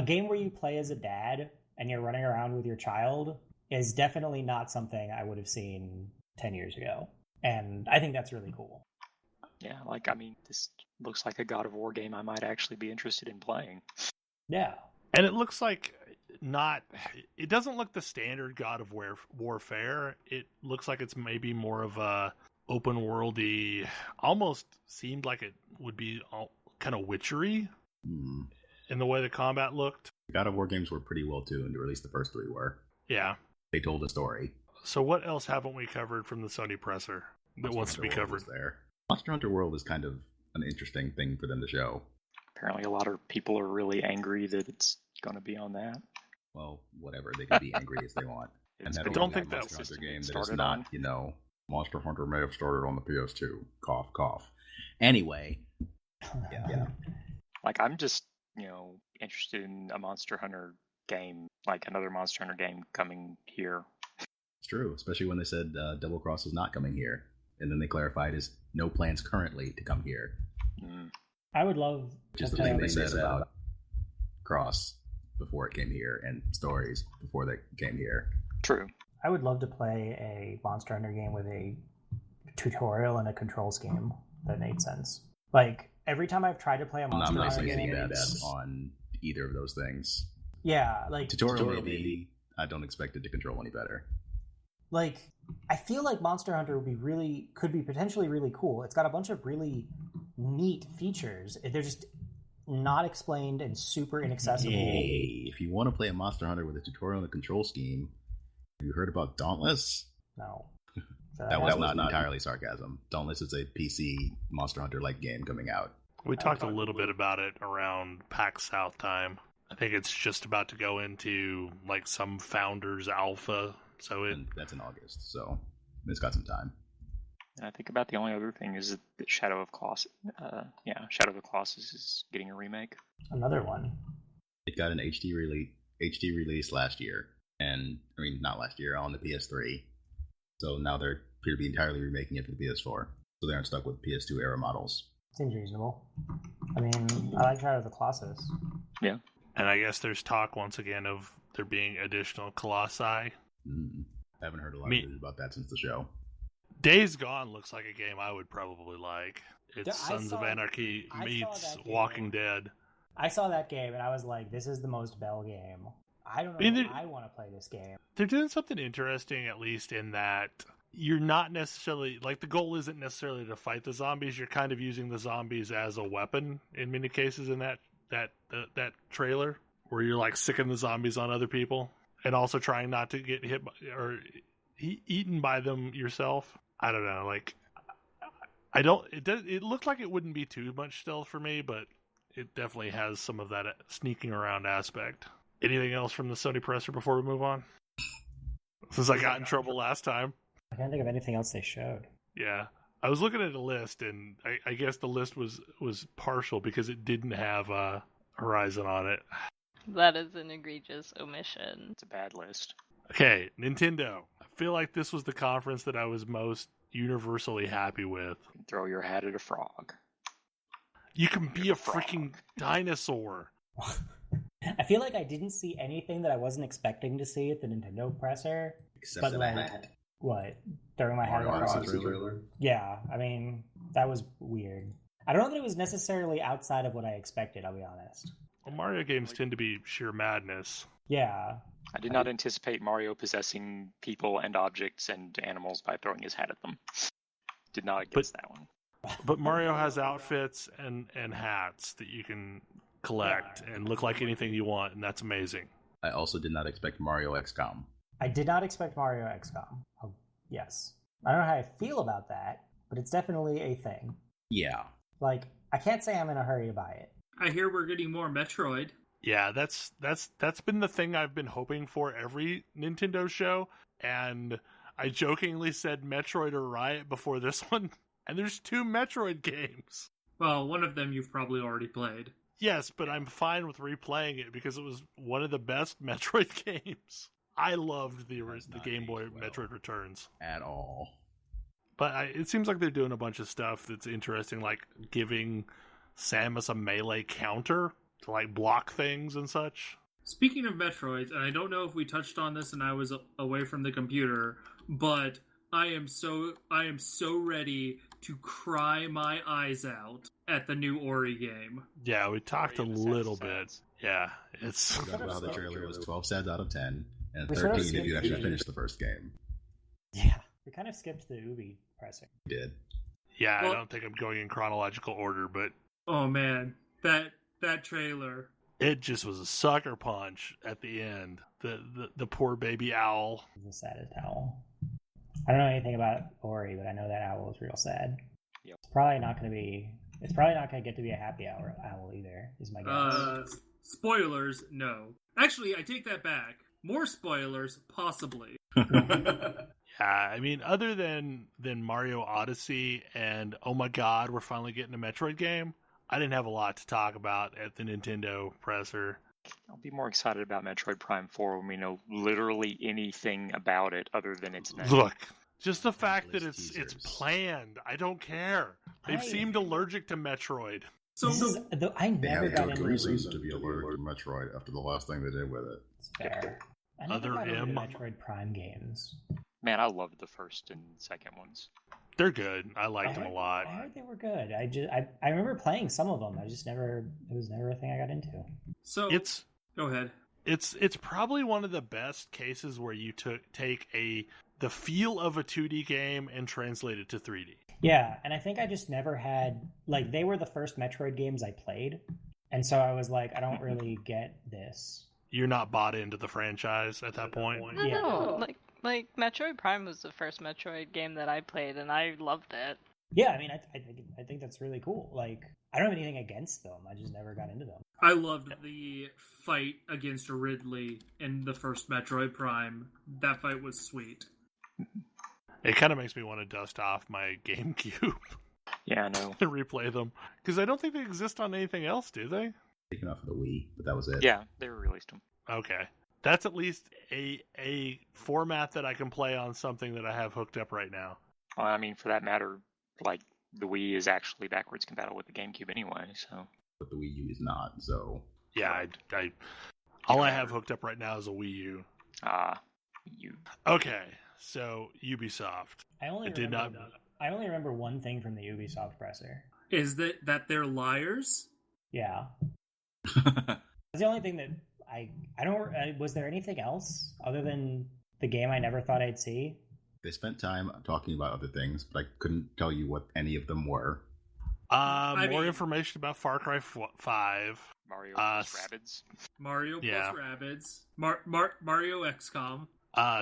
[SPEAKER 5] game where you play as a dad and you're running around with your child is definitely not something I would have seen 10 years ago. And I think that's really cool.
[SPEAKER 6] Yeah, this looks like a God of War game I might actually be interested in playing.
[SPEAKER 5] Yeah.
[SPEAKER 2] And it looks like it doesn't look the standard God of Warfare. It looks like it's maybe more of a open worldy, almost seemed like it would be kind of witchery in the way the combat looked.
[SPEAKER 7] God of War games were pretty well tuned, or at least the first three were.
[SPEAKER 2] Yeah.
[SPEAKER 7] They told a story.
[SPEAKER 2] So what else haven't we covered from the Sony presser? that wants to be
[SPEAKER 7] Hunter World
[SPEAKER 2] covered.
[SPEAKER 7] is there. Monster Hunter World is kind of an interesting thing for them to show.
[SPEAKER 6] Apparently, a lot of people are really angry that it's going to be on that.
[SPEAKER 7] Well, whatever. They can be angry as they want.
[SPEAKER 6] It's
[SPEAKER 7] And
[SPEAKER 6] been
[SPEAKER 2] don't
[SPEAKER 7] that
[SPEAKER 2] think
[SPEAKER 7] Monster
[SPEAKER 2] that's
[SPEAKER 7] Hunter game that is
[SPEAKER 6] started
[SPEAKER 7] not,
[SPEAKER 6] on.
[SPEAKER 7] Monster Hunter may have started on the PS2. Cough, cough. Anyway, yeah.
[SPEAKER 6] Like, I'm just, interested in a Monster Hunter game, like another Monster Hunter game coming here.
[SPEAKER 7] It's true, especially when they said Double Cross is not coming here. And then they clarified is no plans currently to come here.
[SPEAKER 6] Mm.
[SPEAKER 5] I would love
[SPEAKER 7] Just
[SPEAKER 5] to
[SPEAKER 7] the thing
[SPEAKER 5] play
[SPEAKER 7] they said about Cross before it came here and stories before they came here.
[SPEAKER 6] True.
[SPEAKER 5] I would love to play a Monster Hunter game with a tutorial and a control scheme that made sense. Like, every time I've tried to play a
[SPEAKER 7] I'm
[SPEAKER 5] Monster
[SPEAKER 7] not
[SPEAKER 5] Hunter
[SPEAKER 7] placing any
[SPEAKER 5] game...
[SPEAKER 7] bets on either of those things.
[SPEAKER 5] Yeah, like...
[SPEAKER 7] Tutorial maybe. I don't expect it to control any better.
[SPEAKER 5] Like, I feel like Monster Hunter could be potentially really cool. It's got a bunch of really neat features. They're just not explained and super inaccessible.
[SPEAKER 7] Hey, if you want to play a Monster Hunter with a tutorial and a control scheme, have you heard about Dauntless?
[SPEAKER 5] No.
[SPEAKER 7] That was not entirely sarcasm. Dauntless is a PC Monster Hunter-like game coming out.
[SPEAKER 2] We talked a little bit about it around PAX South time. I think it's just about to go into like some Founders Alpha.
[SPEAKER 7] And that's in August, so it's got some time.
[SPEAKER 6] And I think about the only other thing is that Shadow of Colossus. Shadow of the Colossus is getting a remake.
[SPEAKER 5] Another one.
[SPEAKER 7] It got an HD release last year, not last year, on the PS3. So now they're appear to be entirely remaking it for the PS4. So they aren't stuck with PS2 era models.
[SPEAKER 5] Seems reasonable. I mean, I like Shadow of the Colossus.
[SPEAKER 6] Yeah.
[SPEAKER 2] And I guess there's talk once again of there being additional Colossi.
[SPEAKER 7] I haven't heard a lot of news about that since the show.
[SPEAKER 2] Days Gone looks like a game I would probably like. It's
[SPEAKER 5] I
[SPEAKER 2] Sons of
[SPEAKER 5] saw-
[SPEAKER 2] Anarchy
[SPEAKER 5] I saw
[SPEAKER 2] meets
[SPEAKER 5] that game.
[SPEAKER 2] Walking Dead.
[SPEAKER 5] I saw that game and I was like, this is the most Bell game. I don't know if I want to play this game.
[SPEAKER 2] They're doing something interesting, at least in that you're not necessarily, like, the goal isn't necessarily to fight the zombies. You're kind of using the zombies as a weapon in many cases in that trailer, where you're like sicking the zombies on other people and also trying not to get hit by, or eaten by them yourself. I don't know. Like, it looked like it wouldn't be too much stealth for me, but it definitely has some of that sneaking around aspect. Anything else from the Sony presser before we move on? Since I got in trouble last time.
[SPEAKER 5] I can't think of anything else they showed.
[SPEAKER 2] Yeah. I was looking at a list, and I guess the list was partial because it didn't have Horizon on it.
[SPEAKER 3] That is an egregious omission.
[SPEAKER 6] It's a bad list.
[SPEAKER 2] Okay, Nintendo. I feel like this was the conference that I was most universally happy with.
[SPEAKER 6] Throw your hat at a frog.
[SPEAKER 2] You can be a freaking dinosaur.
[SPEAKER 5] I feel like I didn't see anything that I wasn't expecting to see at the Nintendo presser.
[SPEAKER 7] Except
[SPEAKER 5] But
[SPEAKER 7] for
[SPEAKER 5] like,
[SPEAKER 7] that.
[SPEAKER 5] what? Throwing my hat
[SPEAKER 7] Mario
[SPEAKER 5] across?
[SPEAKER 7] Odyssey trailer.
[SPEAKER 5] Yeah, I mean, that was weird. I don't know that it was necessarily outside of what I expected, I'll be honest.
[SPEAKER 2] Well, Mario games tend to be sheer madness.
[SPEAKER 5] Yeah.
[SPEAKER 6] I did not anticipate Mario possessing people and objects and animals by throwing his hat at them. Did not guess that one.
[SPEAKER 2] But Mario has outfits and hats that you can collect and look like anything you want, and that's amazing.
[SPEAKER 7] I also did not expect Mario XCOM.
[SPEAKER 5] I did not expect Mario XCOM. Oh, yes. I don't know how I feel about that, but it's definitely a thing.
[SPEAKER 7] Yeah.
[SPEAKER 5] Like, I can't say I'm in a hurry to buy it.
[SPEAKER 4] I hear we're getting more Metroid.
[SPEAKER 2] Yeah, that's been the thing I've been hoping for every Nintendo show, and I jokingly said Metroid or Riot before this one, and there's 2 Metroid games.
[SPEAKER 4] Well, one of them you've probably already played.
[SPEAKER 2] Yes, but I'm fine with replaying it because it was one of the best Metroid games. I loved the Game Boy Metroid Returns.
[SPEAKER 7] At all.
[SPEAKER 2] But it seems like they're doing a bunch of stuff that's interesting, like giving Samus a melee counter to like block things and such.
[SPEAKER 4] Speaking of Metroids, and I don't know if we touched on this and I was away from the computer, but I am so ready to cry my eyes out at the new Ori game.
[SPEAKER 2] Yeah, we talked a little bit. Yeah, it's...
[SPEAKER 7] We talked about how the trailer was 12 sets out of 10, and
[SPEAKER 5] We
[SPEAKER 7] 13
[SPEAKER 5] sort of
[SPEAKER 7] if you actually finished the first game.
[SPEAKER 5] Yeah. We kind of skipped the Ubi pressing.
[SPEAKER 7] We did.
[SPEAKER 2] Yeah,
[SPEAKER 4] Well,
[SPEAKER 2] I don't think I'm going in chronological order, but
[SPEAKER 4] oh man, that trailer.
[SPEAKER 2] it just was a sucker punch at the end. The poor baby owl.
[SPEAKER 5] The saddest owl. I don't know anything about Ori, but I know that owl is real sad.
[SPEAKER 6] Yep.
[SPEAKER 5] It's probably not going to get to be a happy hour owl either, is my guess.
[SPEAKER 4] Spoilers, no. Actually, I take that back. More spoilers, possibly.
[SPEAKER 2] Yeah, I mean, other than Mario Odyssey and oh my god, we're finally getting a Metroid game, I didn't have a lot to talk about at the Nintendo presser.
[SPEAKER 6] I'll be more excited about Metroid Prime 4 when we know literally anything about it other than its name.
[SPEAKER 2] Look, just the fact that
[SPEAKER 7] Endless
[SPEAKER 2] it's
[SPEAKER 7] teasers.
[SPEAKER 2] planned, I don't care. They've seemed allergic to Metroid.
[SPEAKER 4] So,
[SPEAKER 5] I
[SPEAKER 7] They
[SPEAKER 5] never
[SPEAKER 7] have
[SPEAKER 5] got
[SPEAKER 7] good
[SPEAKER 5] into
[SPEAKER 7] reason to be allergic to Metroid after the last thing they did with it.
[SPEAKER 5] It's fair. I never
[SPEAKER 2] Other
[SPEAKER 5] got into
[SPEAKER 2] M.
[SPEAKER 5] Metroid Prime games.
[SPEAKER 6] Man, I loved the first and second ones.
[SPEAKER 2] They're good. I liked them a lot.
[SPEAKER 5] I heard they were good. I remember playing some of them. It was never a thing I got into.
[SPEAKER 4] so
[SPEAKER 2] It's
[SPEAKER 4] go ahead.
[SPEAKER 2] It's probably one of the best cases where you take the feel of a 2D game and translate it to 3D.
[SPEAKER 5] Yeah, and I think I just never had, like, they were the first Metroid games I played, and so I was like, I don't really get this.
[SPEAKER 2] You're not bought into the franchise at that point.
[SPEAKER 5] Yeah.
[SPEAKER 3] No, like Metroid Prime was the first Metroid game that I played, and I loved it.
[SPEAKER 5] Yeah, I mean, I think that's really cool. Like, I don't have anything against them. I just never got into them.
[SPEAKER 4] I loved the fight against Ridley in the first Metroid Prime. That fight was sweet.
[SPEAKER 2] It kind of makes me want to dust off my GameCube
[SPEAKER 6] Yeah, I know.
[SPEAKER 2] and replay them because I don't think they exist on anything else, do they?
[SPEAKER 7] Taken off of the Wii, but that was it.
[SPEAKER 6] Yeah, they released them.
[SPEAKER 2] Okay, that's at least a format that I can play on something that I have hooked up right now.
[SPEAKER 6] Well, I mean, for that matter, like, the Wii is actually backwards compatible with the GameCube anyway, so...
[SPEAKER 7] But the Wii U is not, so...
[SPEAKER 2] Yeah, all I have hooked up right now is a Wii U.
[SPEAKER 6] You...
[SPEAKER 2] Okay, so Ubisoft.
[SPEAKER 5] I only remember one thing from the Ubisoft presser.
[SPEAKER 4] Is that they're liars?
[SPEAKER 5] Yeah. That's the only thing that I don't. Was there anything else other than the game I never thought I'd see?
[SPEAKER 7] They spent time talking about other things, but I couldn't tell you what any of them were.
[SPEAKER 2] More information about Far Cry 5.
[SPEAKER 6] Mario plus Rabbids.
[SPEAKER 4] Mario plus
[SPEAKER 2] Yeah.
[SPEAKER 4] Rabbids. Mario XCOM.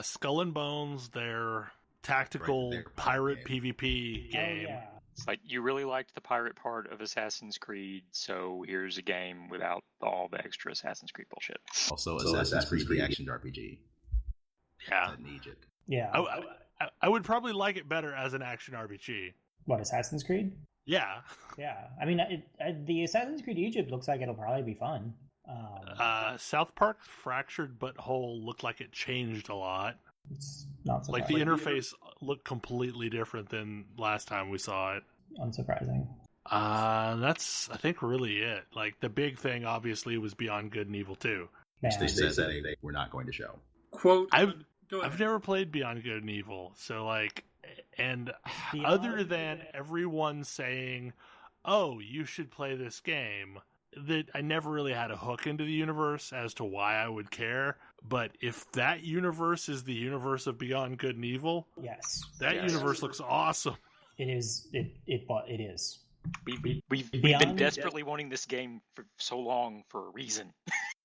[SPEAKER 2] Skull and Bones, their tactical
[SPEAKER 7] Their
[SPEAKER 2] pirate
[SPEAKER 7] game.
[SPEAKER 2] PvP game.
[SPEAKER 5] Oh yeah.
[SPEAKER 6] It's like, you really liked the pirate part of Assassin's Creed, so here's a game without all the extra Assassin's Creed bullshit.
[SPEAKER 7] Also, Assassin's Creed the action RPG.
[SPEAKER 2] Yeah.
[SPEAKER 7] Set in Egypt.
[SPEAKER 5] Yeah.
[SPEAKER 2] I would probably like it better as an action RPG.
[SPEAKER 5] What, Assassin's Creed?
[SPEAKER 2] Yeah.
[SPEAKER 5] Yeah. I mean, the Assassin's Creed Egypt looks like it'll probably be fun.
[SPEAKER 2] South Park Fractured But Whole looked like it changed a lot.
[SPEAKER 5] It's not
[SPEAKER 2] Like the
[SPEAKER 5] surprising.
[SPEAKER 2] interface looked completely different than last time we saw it.
[SPEAKER 5] Unsurprising.
[SPEAKER 2] That's, I think, really it. Like, the big thing, obviously, was Beyond Good and Evil 2.
[SPEAKER 5] Yeah.
[SPEAKER 7] They said that they were not going to show.
[SPEAKER 4] Quote. Go ahead.
[SPEAKER 2] I've never played Beyond Good and Evil, so, like, and
[SPEAKER 5] Beyond
[SPEAKER 2] other than everyone saying, oh, you should play this game, that I never really had a hook into the universe as to why I would care. But if that universe is the universe of Beyond Good and Evil,
[SPEAKER 5] Yes.
[SPEAKER 2] that
[SPEAKER 6] Yes.
[SPEAKER 2] universe looks awesome.
[SPEAKER 5] It is. It is.
[SPEAKER 6] We've been
[SPEAKER 5] Beyond-
[SPEAKER 6] desperately wanting this game for so long for a reason.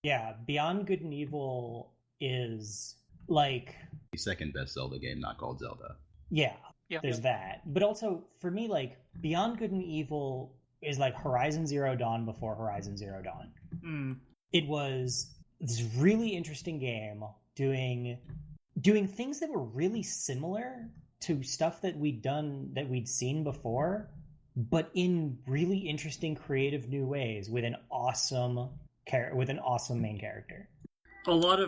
[SPEAKER 5] Yeah. Beyond Good and Evil is like.
[SPEAKER 7] The second best Zelda game, not called Zelda.
[SPEAKER 5] Yeah.
[SPEAKER 6] Yeah.
[SPEAKER 5] There's that. But also, for me, like, Beyond Good and Evil is like Horizon Zero Dawn before Horizon Zero Dawn.
[SPEAKER 4] Mm.
[SPEAKER 5] It was this really interesting game doing things that were really similar to stuff that we'd seen before, but in really interesting, creative new ways with an awesome main character.
[SPEAKER 4] A lot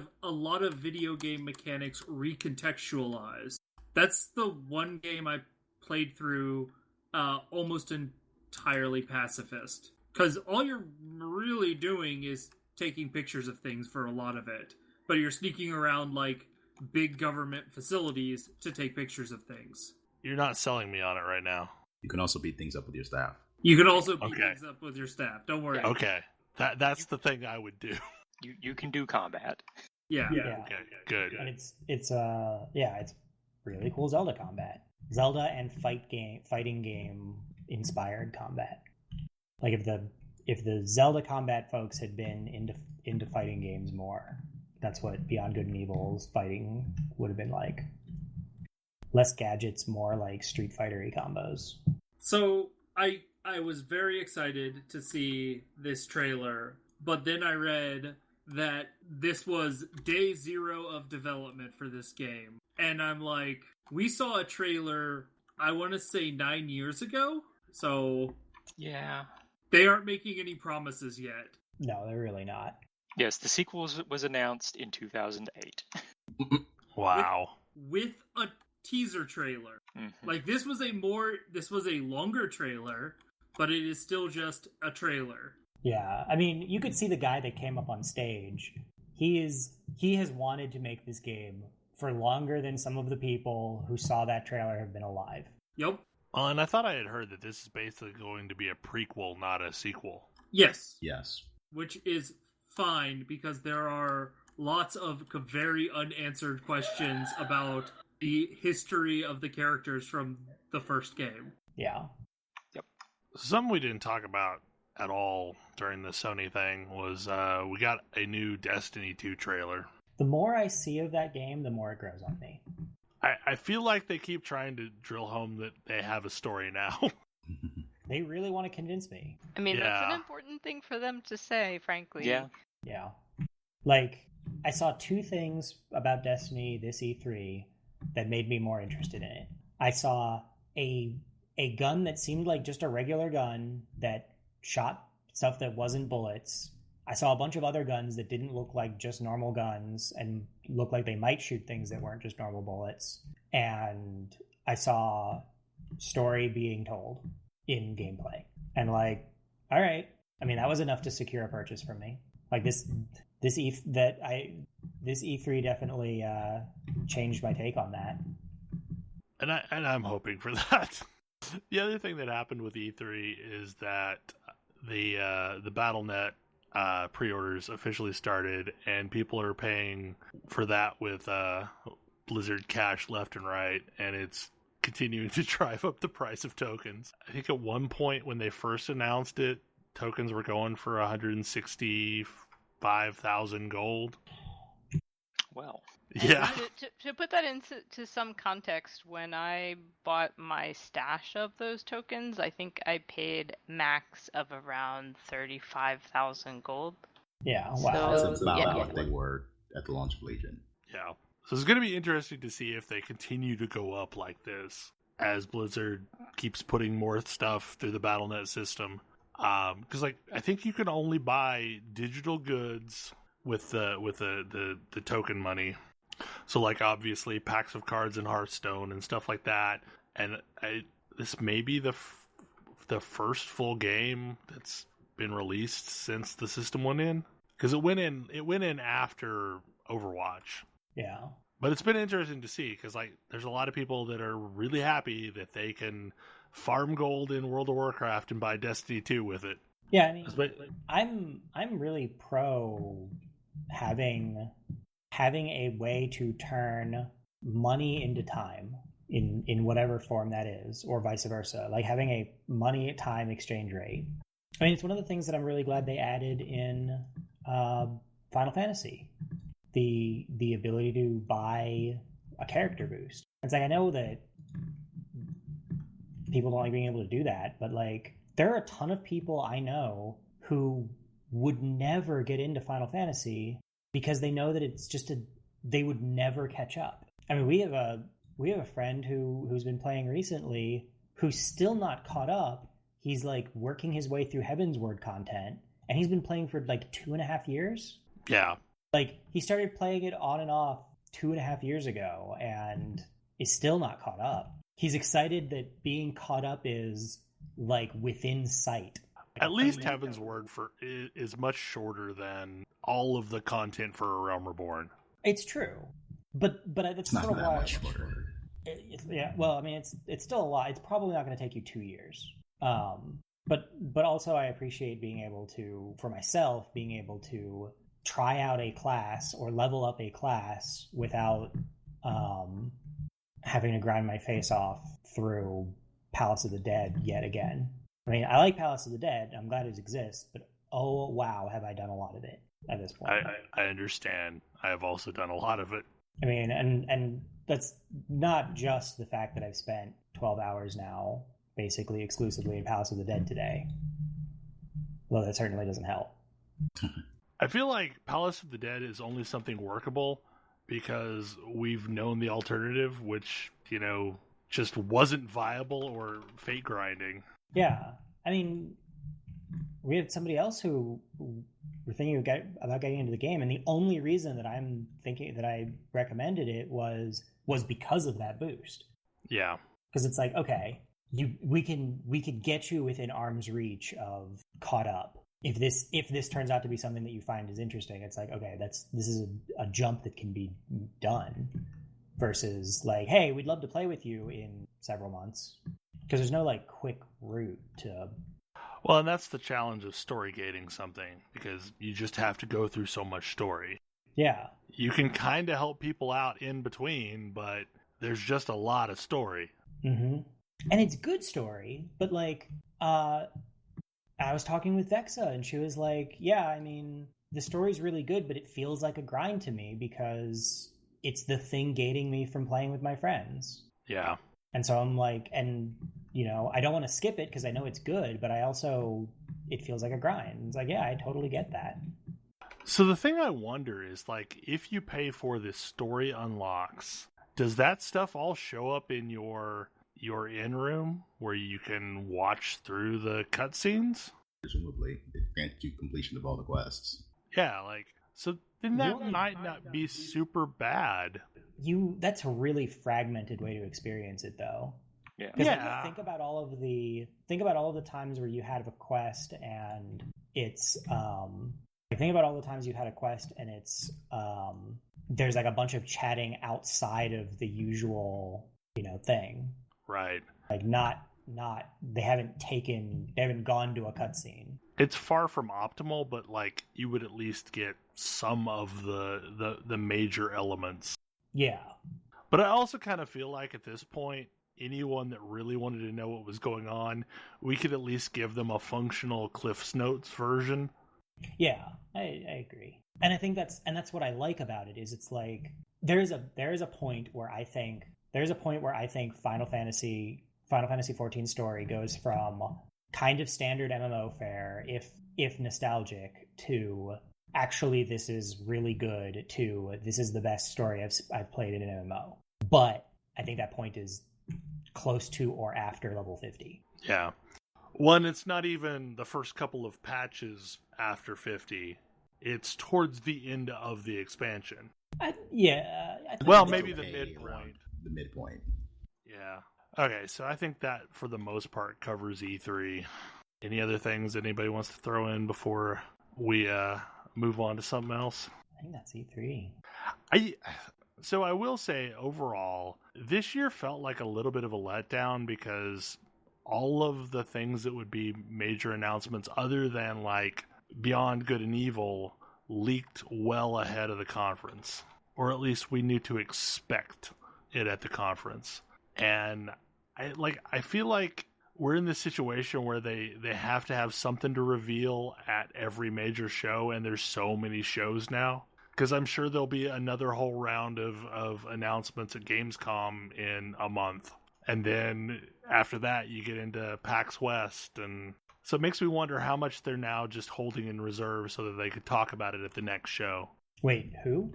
[SPEAKER 4] of video game mechanics recontextualized. That's the one game I played through almost entirely pacifist, because all you're really doing is taking pictures of things for a lot of it, but you're sneaking around like big government facilities to take pictures of things.
[SPEAKER 2] You're not selling me on it right now.
[SPEAKER 7] You can also beat things up with your staff.
[SPEAKER 4] You can also beat
[SPEAKER 2] Okay.
[SPEAKER 4] things up with your staff. Don't worry.
[SPEAKER 2] Okay. That's the thing I would do.
[SPEAKER 6] You can do combat.
[SPEAKER 4] Yeah.
[SPEAKER 5] Yeah.
[SPEAKER 2] Okay, good.
[SPEAKER 5] And it's really cool Zelda combat. Zelda and fighting game inspired combat. Like if the Zelda combat folks had been into fighting games more, that's what Beyond Good and Evil's fighting would have been like. less gadgets, more like Street Fighter-y combos.
[SPEAKER 4] So I was very excited to see this trailer, but then I read that this was day 0 of development for this game. And I'm like, we saw a trailer, I want to say 9 years ago? So
[SPEAKER 6] Yeah.
[SPEAKER 4] they aren't making any promises yet.
[SPEAKER 5] No, they're really not.
[SPEAKER 6] Yes, the sequel was announced in 2008.
[SPEAKER 2] Wow.
[SPEAKER 4] With a teaser trailer.
[SPEAKER 6] Mm-hmm.
[SPEAKER 4] Like, this was a longer trailer, but it is still just a trailer.
[SPEAKER 5] Yeah, I mean, you could see the guy that came up on stage. He has wanted to make this game for longer than some of the people who saw that trailer have been alive.
[SPEAKER 4] Yep.
[SPEAKER 2] Well, and I thought I had heard that this is basically going to be a prequel, not a sequel.
[SPEAKER 4] Yes.
[SPEAKER 7] Yes.
[SPEAKER 4] Which is fine, because there are lots of very unanswered questions about the history of the characters from the first game.
[SPEAKER 5] Yeah.
[SPEAKER 2] Something we didn't talk about at all during the Sony thing was we got a new Destiny 2 trailer.
[SPEAKER 5] The more I see of that game, the more it grows on me.
[SPEAKER 2] I feel like they keep trying to drill home that they have a story now.
[SPEAKER 5] They really want to convince me.
[SPEAKER 3] I mean, that's
[SPEAKER 2] Yeah.
[SPEAKER 3] an important thing for them to say, frankly.
[SPEAKER 6] Yeah.
[SPEAKER 5] Yeah. Like, I saw 2 things about Destiny this E3 that made me more interested in it. I saw a gun that seemed like just a regular gun that shot stuff that wasn't bullets. I saw a bunch of other guns that didn't look like just normal guns and looked like they might shoot things that weren't just normal bullets. And I saw story being told in gameplay. And like, all right. I mean, that was enough to secure a purchase from me. Like this E3 definitely changed my take on that.
[SPEAKER 2] And I'm hoping for that. The other thing that happened with E3 is that the Battlenet pre-orders officially started, and people are paying for that with Blizzard cash left and right, and it's continuing to drive up the price of tokens. I think at one point when they first announced it, tokens were going for 165,000 gold.
[SPEAKER 6] Well.
[SPEAKER 2] Yeah.
[SPEAKER 3] To put that into some context, when I bought my stash of those tokens, I think I paid max of around 35,000 gold.
[SPEAKER 5] Yeah, wow.
[SPEAKER 3] So,
[SPEAKER 7] That's about
[SPEAKER 3] yeah.
[SPEAKER 7] what they were at the launch of Legion.
[SPEAKER 2] Yeah. So it's going to be interesting to see if they continue to go up like this as Blizzard keeps putting more stuff through the Battlenet system. Because I think you can only buy digital goods with the token money. So like obviously packs of cards in Hearthstone and stuff like that. And this may be the first full game that's been released since the system went in, because it went in after Overwatch.
[SPEAKER 5] Yeah.
[SPEAKER 2] But it's been interesting to see, because like there's a lot of people that are really happy that they can farm gold in World of Warcraft and buy Destiny 2 with it.
[SPEAKER 5] Yeah, I mean, I'm really pro having a way to turn money into time in whatever form that is, or vice versa. Like having a money time exchange rate. I mean, it's one of the things that I'm really glad they added in Final Fantasy. The ability to buy a character boost. It's like, I know that people don't like being able to do that, but like there are a ton of people I know who would never get into Final Fantasy because they know that it's just they would never catch up. I mean, we have a friend who's been playing recently who's still not caught up. He's like working his way through Heavensward content, and he's been playing for like 2.5 years.
[SPEAKER 2] Yeah.
[SPEAKER 5] Like he started playing it on and off 2.5 years ago and is still not caught up. He's excited that being caught up is like within sight.
[SPEAKER 2] At least Heavensward is much shorter than all of the content for A Realm Reborn.
[SPEAKER 5] It's true, but it's
[SPEAKER 7] Not
[SPEAKER 5] sort of
[SPEAKER 7] that
[SPEAKER 5] why.
[SPEAKER 7] much shorter.
[SPEAKER 5] Yeah, well, I mean, it's still a lot. It's probably not going to take you 2 years. But also I appreciate being able to, for myself, being able to try out a class or level up a class without having to grind my face off through Palace of the Dead yet again. I mean, I like Palace of the Dead. I'm glad it exists, but oh wow, have I done a lot of it at this point.
[SPEAKER 2] I understand. I have also done a lot of it.
[SPEAKER 5] I mean, and that's not just the fact that I've spent 12 hours now, basically exclusively in Palace of the Dead today. Well, that certainly doesn't help.
[SPEAKER 2] I feel like Palace of the Dead is only something workable because we've known the alternative, which, just wasn't viable or fate grinding.
[SPEAKER 5] Yeah. I mean, we had somebody else who were thinking about getting into the game, and the only reason that I'm thinking that I recommended it was because of that boost.
[SPEAKER 2] Yeah.
[SPEAKER 5] Because it's like, okay, we can get you within arm's reach of caught up. If this turns out to be something that you find is interesting, it's like, okay, this is a jump that can be done, versus like, hey, we'd love to play with you in several months, because there's no like quick route to.
[SPEAKER 2] Well, and that's the challenge of story gating something, because you just have to go through so much story.
[SPEAKER 5] Yeah. You
[SPEAKER 2] can kind of help people out in between, but there's just a lot of story.
[SPEAKER 5] Mm-hmm. And it's good story, but like, I was talking with Vexa, and she was like, yeah, I mean, the story's really good, but it feels like a grind to me because it's the thing gating me from playing with my friends.
[SPEAKER 2] Yeah.
[SPEAKER 5] And so I'm like, and, I don't want to skip it because I know it's good, but it feels like a grind. It's like, yeah, I totally get that.
[SPEAKER 2] So the thing I wonder is, like, if you pay for the story unlocks, does that stuff all show up in your in-room where you can watch through the cutscenes?
[SPEAKER 7] Presumably, it grants you completion of all the quests.
[SPEAKER 2] Yeah, like, so then that might not be super bad.
[SPEAKER 5] That's a really fragmented way to experience it, though.
[SPEAKER 6] Yeah.
[SPEAKER 5] Because think about all of the times where you had a quest and it's think about all the times you had a quest and it's there's like a bunch of chatting outside of the usual thing.
[SPEAKER 2] Right.
[SPEAKER 5] Like they haven't gone to a cutscene.
[SPEAKER 2] It's far from optimal, but like you would at least get some of the major elements.
[SPEAKER 5] Yeah.
[SPEAKER 2] But I also kind of feel like at this point, anyone that really wanted to know what was going on, we could at least give them a functional Cliff's Notes version.
[SPEAKER 5] Yeah, I agree. And I think that's what I like about it is it's like there is a point where I think Final Fantasy XIV story goes from kind of standard MMO fare, if nostalgic, to actually this is really good, to this is the best story I've played in an MMO. But I think that point is close to or after level 50.
[SPEAKER 2] Yeah. One, it's not even the first couple of patches after 50. It's towards the end of the expansion. Maybe the midpoint.
[SPEAKER 7] The midpoint.
[SPEAKER 2] Yeah. Okay, so I think that for the most part covers E3. Any other things anybody wants to throw in before we move on to something else?
[SPEAKER 5] I think that's E3.
[SPEAKER 2] So I will say, overall, this year felt like a little bit of a letdown because all of the things that would be major announcements other than like Beyond Good and Evil leaked well ahead of the conference. Or at least we knew to expect it at the conference. And I feel like we're in this situation where they have to have something to reveal at every major show, and there's so many shows now. Because I'm sure there'll be another whole round of announcements at Gamescom in a month. And then after that, you get into PAX West. And so it makes me wonder how much they're now just holding in reserve so that they could talk about it at the next show.
[SPEAKER 5] Wait, who?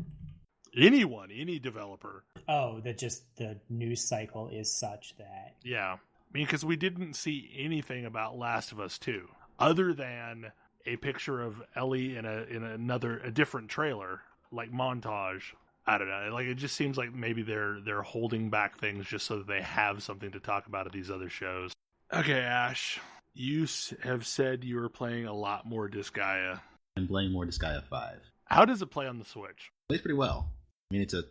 [SPEAKER 2] Anyone, any developer.
[SPEAKER 5] Oh, that just the news cycle is such that...
[SPEAKER 2] Yeah. I mean, because we didn't see anything about Last of Us 2, other than a picture of Ellie in a different trailer, like montage. I don't know. Like, it just seems like maybe they're holding back things just so that they have something to talk about at these other shows. Okay, Ash, you have said you were playing a lot more Disgaea.
[SPEAKER 7] I'm playing more Disgaea 5.
[SPEAKER 2] How does it play on the Switch?
[SPEAKER 7] It plays pretty well. I mean, it's a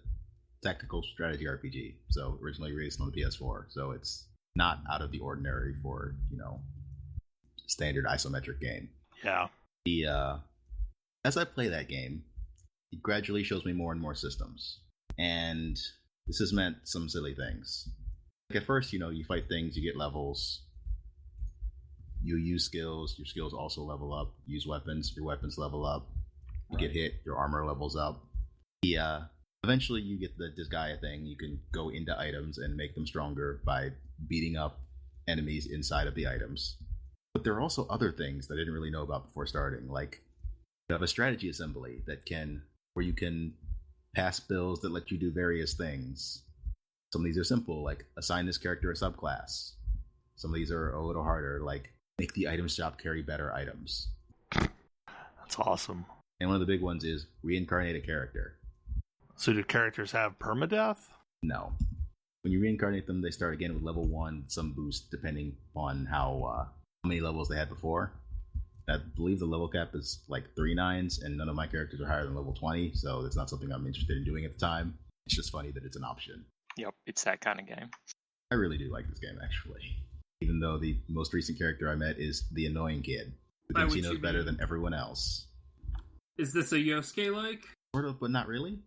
[SPEAKER 7] tactical strategy RPG, so originally released on the PS4, so it's not out of the ordinary for, standard isometric game.
[SPEAKER 2] Yeah.
[SPEAKER 7] As I play that game, it gradually shows me more and more systems. And this has meant some silly things. Like at first, you fight things, you get levels. You use skills, your skills also level up. You use weapons, your weapons level up. You get hit, your armor levels up. Eventually, you get the Disgaea thing. You can go into items and make them stronger by beating up enemies inside of the items. But there are also other things that I didn't really know about before starting. Like, you have a strategy assembly where you can pass bills that let you do various things. Some of these are simple, like assign this character a subclass. Some of these are a little harder, like make the item shop carry better items.
[SPEAKER 2] That's awesome.
[SPEAKER 7] And one of the big ones is reincarnate a character.
[SPEAKER 2] So do characters have permadeath?
[SPEAKER 7] No. When you reincarnate them, they start again with level 1, some boost depending on how many levels they had before. I believe the level cap is like 3 9s, and none of my characters are higher than level 20, so it's not something I'm interested in doing at the time. It's just funny that it's an option.
[SPEAKER 6] Yep, it's that kind of game.
[SPEAKER 7] I really do like this game, actually. Even though the most recent character I met is the annoying kid, who thinks he knows better than everyone else.
[SPEAKER 4] Is this a Yosuke-like?
[SPEAKER 7] Sort of, but not really.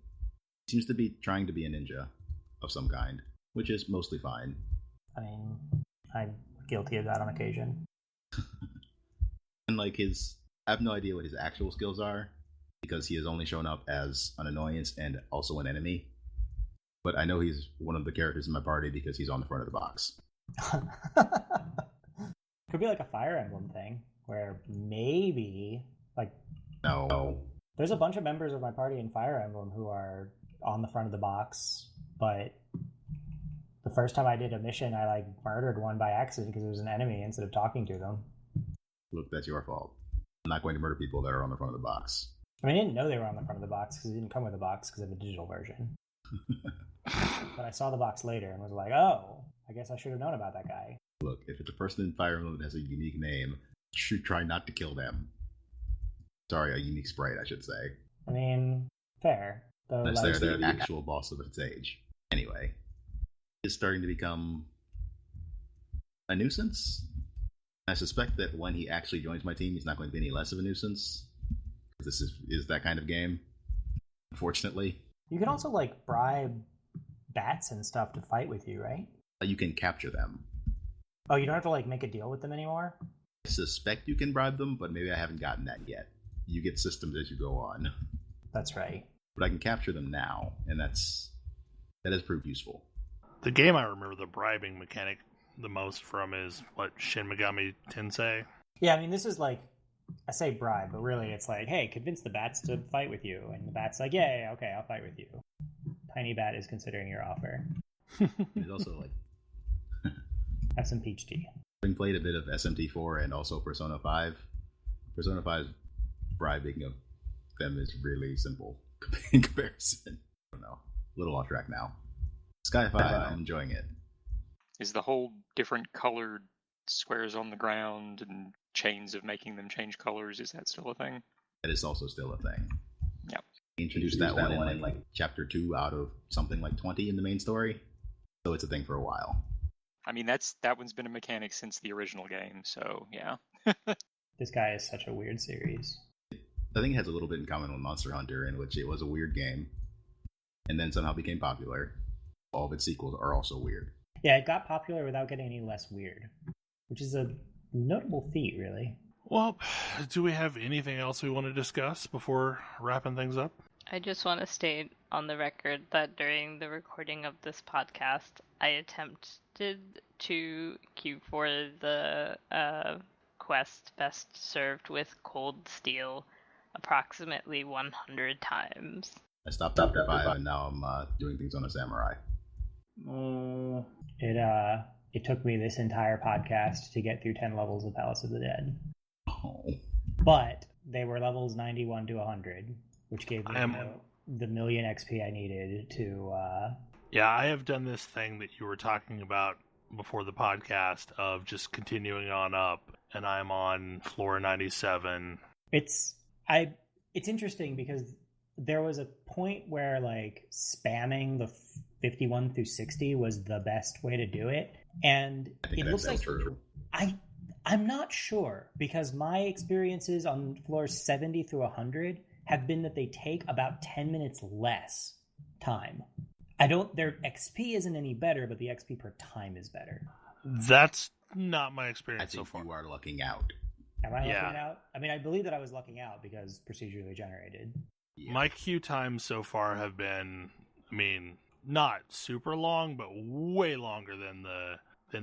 [SPEAKER 7] He seems to be trying to be a ninja of some kind, which is mostly fine.
[SPEAKER 5] I mean, I'm guilty of that on occasion.
[SPEAKER 7] And like I have no idea what his actual skills are, because he has only shown up as an annoyance and also an enemy. But I know he's one of the characters in my party because he's on the front of the box.
[SPEAKER 5] Could be like a Fire Emblem thing, where maybe, like...
[SPEAKER 7] No.
[SPEAKER 5] There's a bunch of members of my party in Fire Emblem who are on the front of the box, but the first time I did a mission, I like murdered one by accident because it was an enemy instead of talking to them.
[SPEAKER 7] Look, that's your fault. I'm not going to murder people that are on the front of the box.
[SPEAKER 5] I mean, I didn't know they were on the front of the box because it didn't come with a box because of the digital version. But I saw the box later and was like, oh, I guess I should have known about that guy.
[SPEAKER 7] Look, if it's a person in Fire Emblem that has a unique name, you should try not to kill them. Sorry, a unique sprite, I should say.
[SPEAKER 5] I mean, fair. Though,
[SPEAKER 7] unless they're the actual boss of its age. Anyway, it's starting to become a nuisance. I suspect that when he actually joins my team, he's not going to be any less of a nuisance. This is that kind of game, unfortunately.
[SPEAKER 5] You can also, like, bribe bats and stuff to fight with you, right?
[SPEAKER 7] You can capture them.
[SPEAKER 5] Oh, you don't have to, like, make a deal with them anymore?
[SPEAKER 7] I suspect you can bribe them, but maybe I haven't gotten that yet. You get systems as you go on.
[SPEAKER 5] That's right.
[SPEAKER 7] But I can capture them now, and that has proved useful.
[SPEAKER 2] The game I remember the bribing mechanic the most from is, Shin Megami Tensei?
[SPEAKER 5] Yeah, I mean, this is like, I say bribe, but really it's like, hey, convince the bats to fight with you. And the bat's like, yeah, okay, I'll fight with you. Tiny Bat is considering your offer.
[SPEAKER 7] It's also like...
[SPEAKER 5] Have some peach tea.
[SPEAKER 7] Having played a bit of SMT4 and also Persona 5, Persona 5's bribing of them is really simple in comparison. I don't know. A little off track now. Sky 5, I'm enjoying it.
[SPEAKER 6] Is the whole different colored squares on the ground and chains of making them change colors, is that still a thing?
[SPEAKER 7] That is also still a thing.
[SPEAKER 6] Yep.
[SPEAKER 7] Introduced that one in like chapter 2 out of something like 20 in the main story. So it's a thing for a while.
[SPEAKER 6] I mean, that one's been a mechanic since the original game, so yeah.
[SPEAKER 5] This guy is such a weird series.
[SPEAKER 7] I think it has a little bit in common with Monster Hunter, in which it was a weird game, and then somehow became popular. All of its sequels are also weird.
[SPEAKER 5] Yeah, it got popular without getting any less weird, which is a notable feat, really.
[SPEAKER 2] Well, do we have anything else we want to discuss before wrapping things up?
[SPEAKER 3] I just want to state on the record that during the recording of this podcast, I attempted to queue for the quest best served with cold steel approximately 100 times.
[SPEAKER 7] I stopped after 5, and now I'm doing things on a samurai.
[SPEAKER 5] Oh. It took me this entire podcast to get through 10 levels of Palace of the Dead.
[SPEAKER 7] Oh.
[SPEAKER 5] But they were levels 91 to 100, which gave me the million XP I needed to...
[SPEAKER 2] Yeah, I have done this thing that you were talking about before the podcast of just continuing on up, and I'm on floor 97.
[SPEAKER 5] It's interesting because there was a point where like spamming the 51 through 60 was the best way to do it, and it looks like
[SPEAKER 7] true.
[SPEAKER 5] I'm not sure, because my experiences on floors 70 through 100 have been that they take about 10 minutes less time. Their XP isn't any better, but the XP per time is better.
[SPEAKER 2] That's not my experience so far.
[SPEAKER 7] You are lucking out.
[SPEAKER 5] Am I lucking out? I mean, I believe that I was lucking out because procedurally generated.
[SPEAKER 2] Yeah. My queue times so far have been I mean, not super long, but way longer than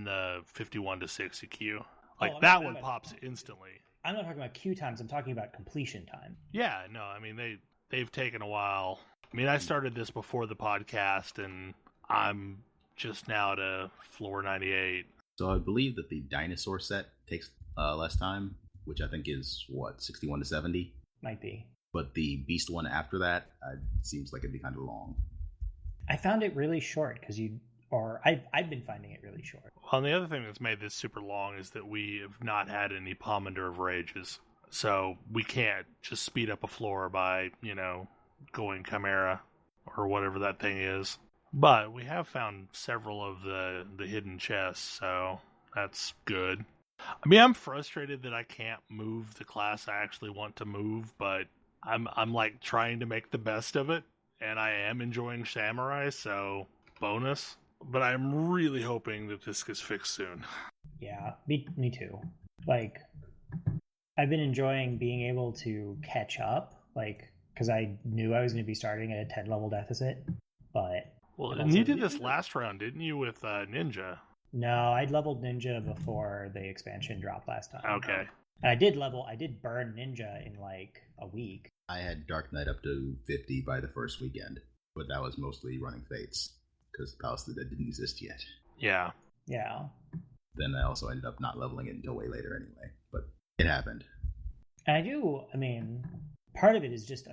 [SPEAKER 2] the 51 to 60 queue. Like, that one pops instantly.
[SPEAKER 5] I'm not talking about queue times, I'm talking about completion time.
[SPEAKER 2] Yeah, no, I mean, they've taken a while. I mean, I started this before the podcast, and I'm just now to floor 98.
[SPEAKER 7] So I believe that the dinosaur set takes less time, which I think is, 61 to 70?
[SPEAKER 5] Might be.
[SPEAKER 7] But the beast one after that seems like it'd be kind of long.
[SPEAKER 5] I found it really short, because I've been finding it really short.
[SPEAKER 2] Well, and the other thing that's made this super long is that we have not had any Pomander of Rages. So we can't just speed up a floor by, going Chimera or whatever that thing is. But we have found several of the hidden chests, so that's good. I mean, I'm frustrated that I can't move the class I actually want to move, but I'm like trying to make the best of it, and I am enjoying Samurai, so bonus. But I'm really hoping that this gets fixed soon.
[SPEAKER 5] Yeah, me too. Like, I've been enjoying being able to catch up, like, because I knew I was going to be starting at a 10 level deficit, but...
[SPEAKER 2] Well, and you did this last round, didn't you, with Ninja?
[SPEAKER 5] No, I'd leveled Ninja before the expansion dropped last time.
[SPEAKER 2] Okay.
[SPEAKER 5] And I did burn Ninja in, like, a week.
[SPEAKER 7] I had Dark Knight up to 50 by the first weekend, but that was mostly running Fates, because Palace of the Dead didn't exist yet.
[SPEAKER 2] Yeah.
[SPEAKER 5] Yeah.
[SPEAKER 7] Then I also ended up not leveling it until way later anyway, but it happened.
[SPEAKER 5] And part of it is just,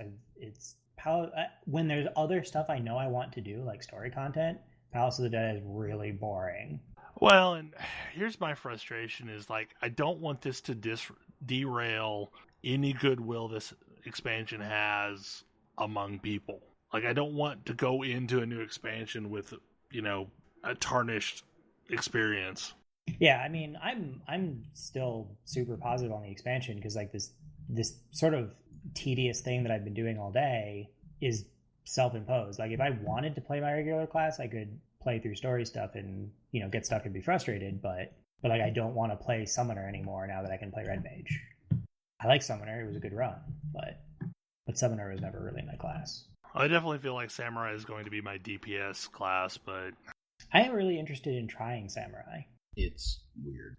[SPEAKER 5] when there's other stuff I know I want to do, like story content, Palace of the Dead is really boring.
[SPEAKER 2] Well, and here's my frustration is, like, I don't want this to derail any goodwill this expansion has among people. Like, I don't want to go into a new expansion with, a tarnished experience.
[SPEAKER 5] Yeah, I mean, I'm still super positive on the expansion, because, like, this sort of tedious thing that I've been doing all day is self-imposed. Like, if I wanted to play my regular class, I could play through story stuff and, get stuck and be frustrated, but like, I don't want to play Summoner anymore now that I can play Red Mage. I like Summoner, it was a good run, but Summoner was never really my class.
[SPEAKER 2] I definitely feel like Samurai is going to be my DPS class, but...
[SPEAKER 5] I am really interested in trying Samurai.
[SPEAKER 7] It's weird.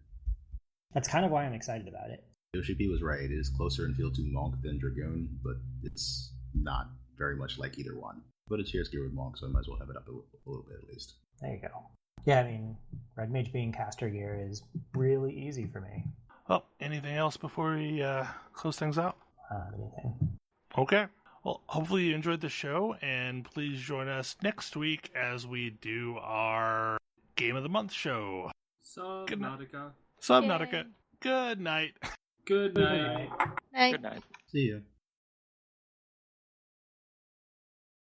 [SPEAKER 5] That's kind of why I'm excited about it.
[SPEAKER 7] Yoshi P was right. It is closer in feel to Monk than Dragoon, but it's not very much like either one. But it's shares gear with Monk, so I might as well have it up a little bit at least.
[SPEAKER 5] There you go. Yeah, I mean, Red Mage being caster gear is really easy for me.
[SPEAKER 2] Well, anything else before we close things out?
[SPEAKER 5] Anything.
[SPEAKER 2] Okay. Well, hopefully you enjoyed the show, and please join us next week as we do our Game of the Month show.
[SPEAKER 4] Subnautica.
[SPEAKER 2] Subnautica. Good night.
[SPEAKER 4] Good night.
[SPEAKER 3] Night.
[SPEAKER 6] Good night.
[SPEAKER 7] See ya.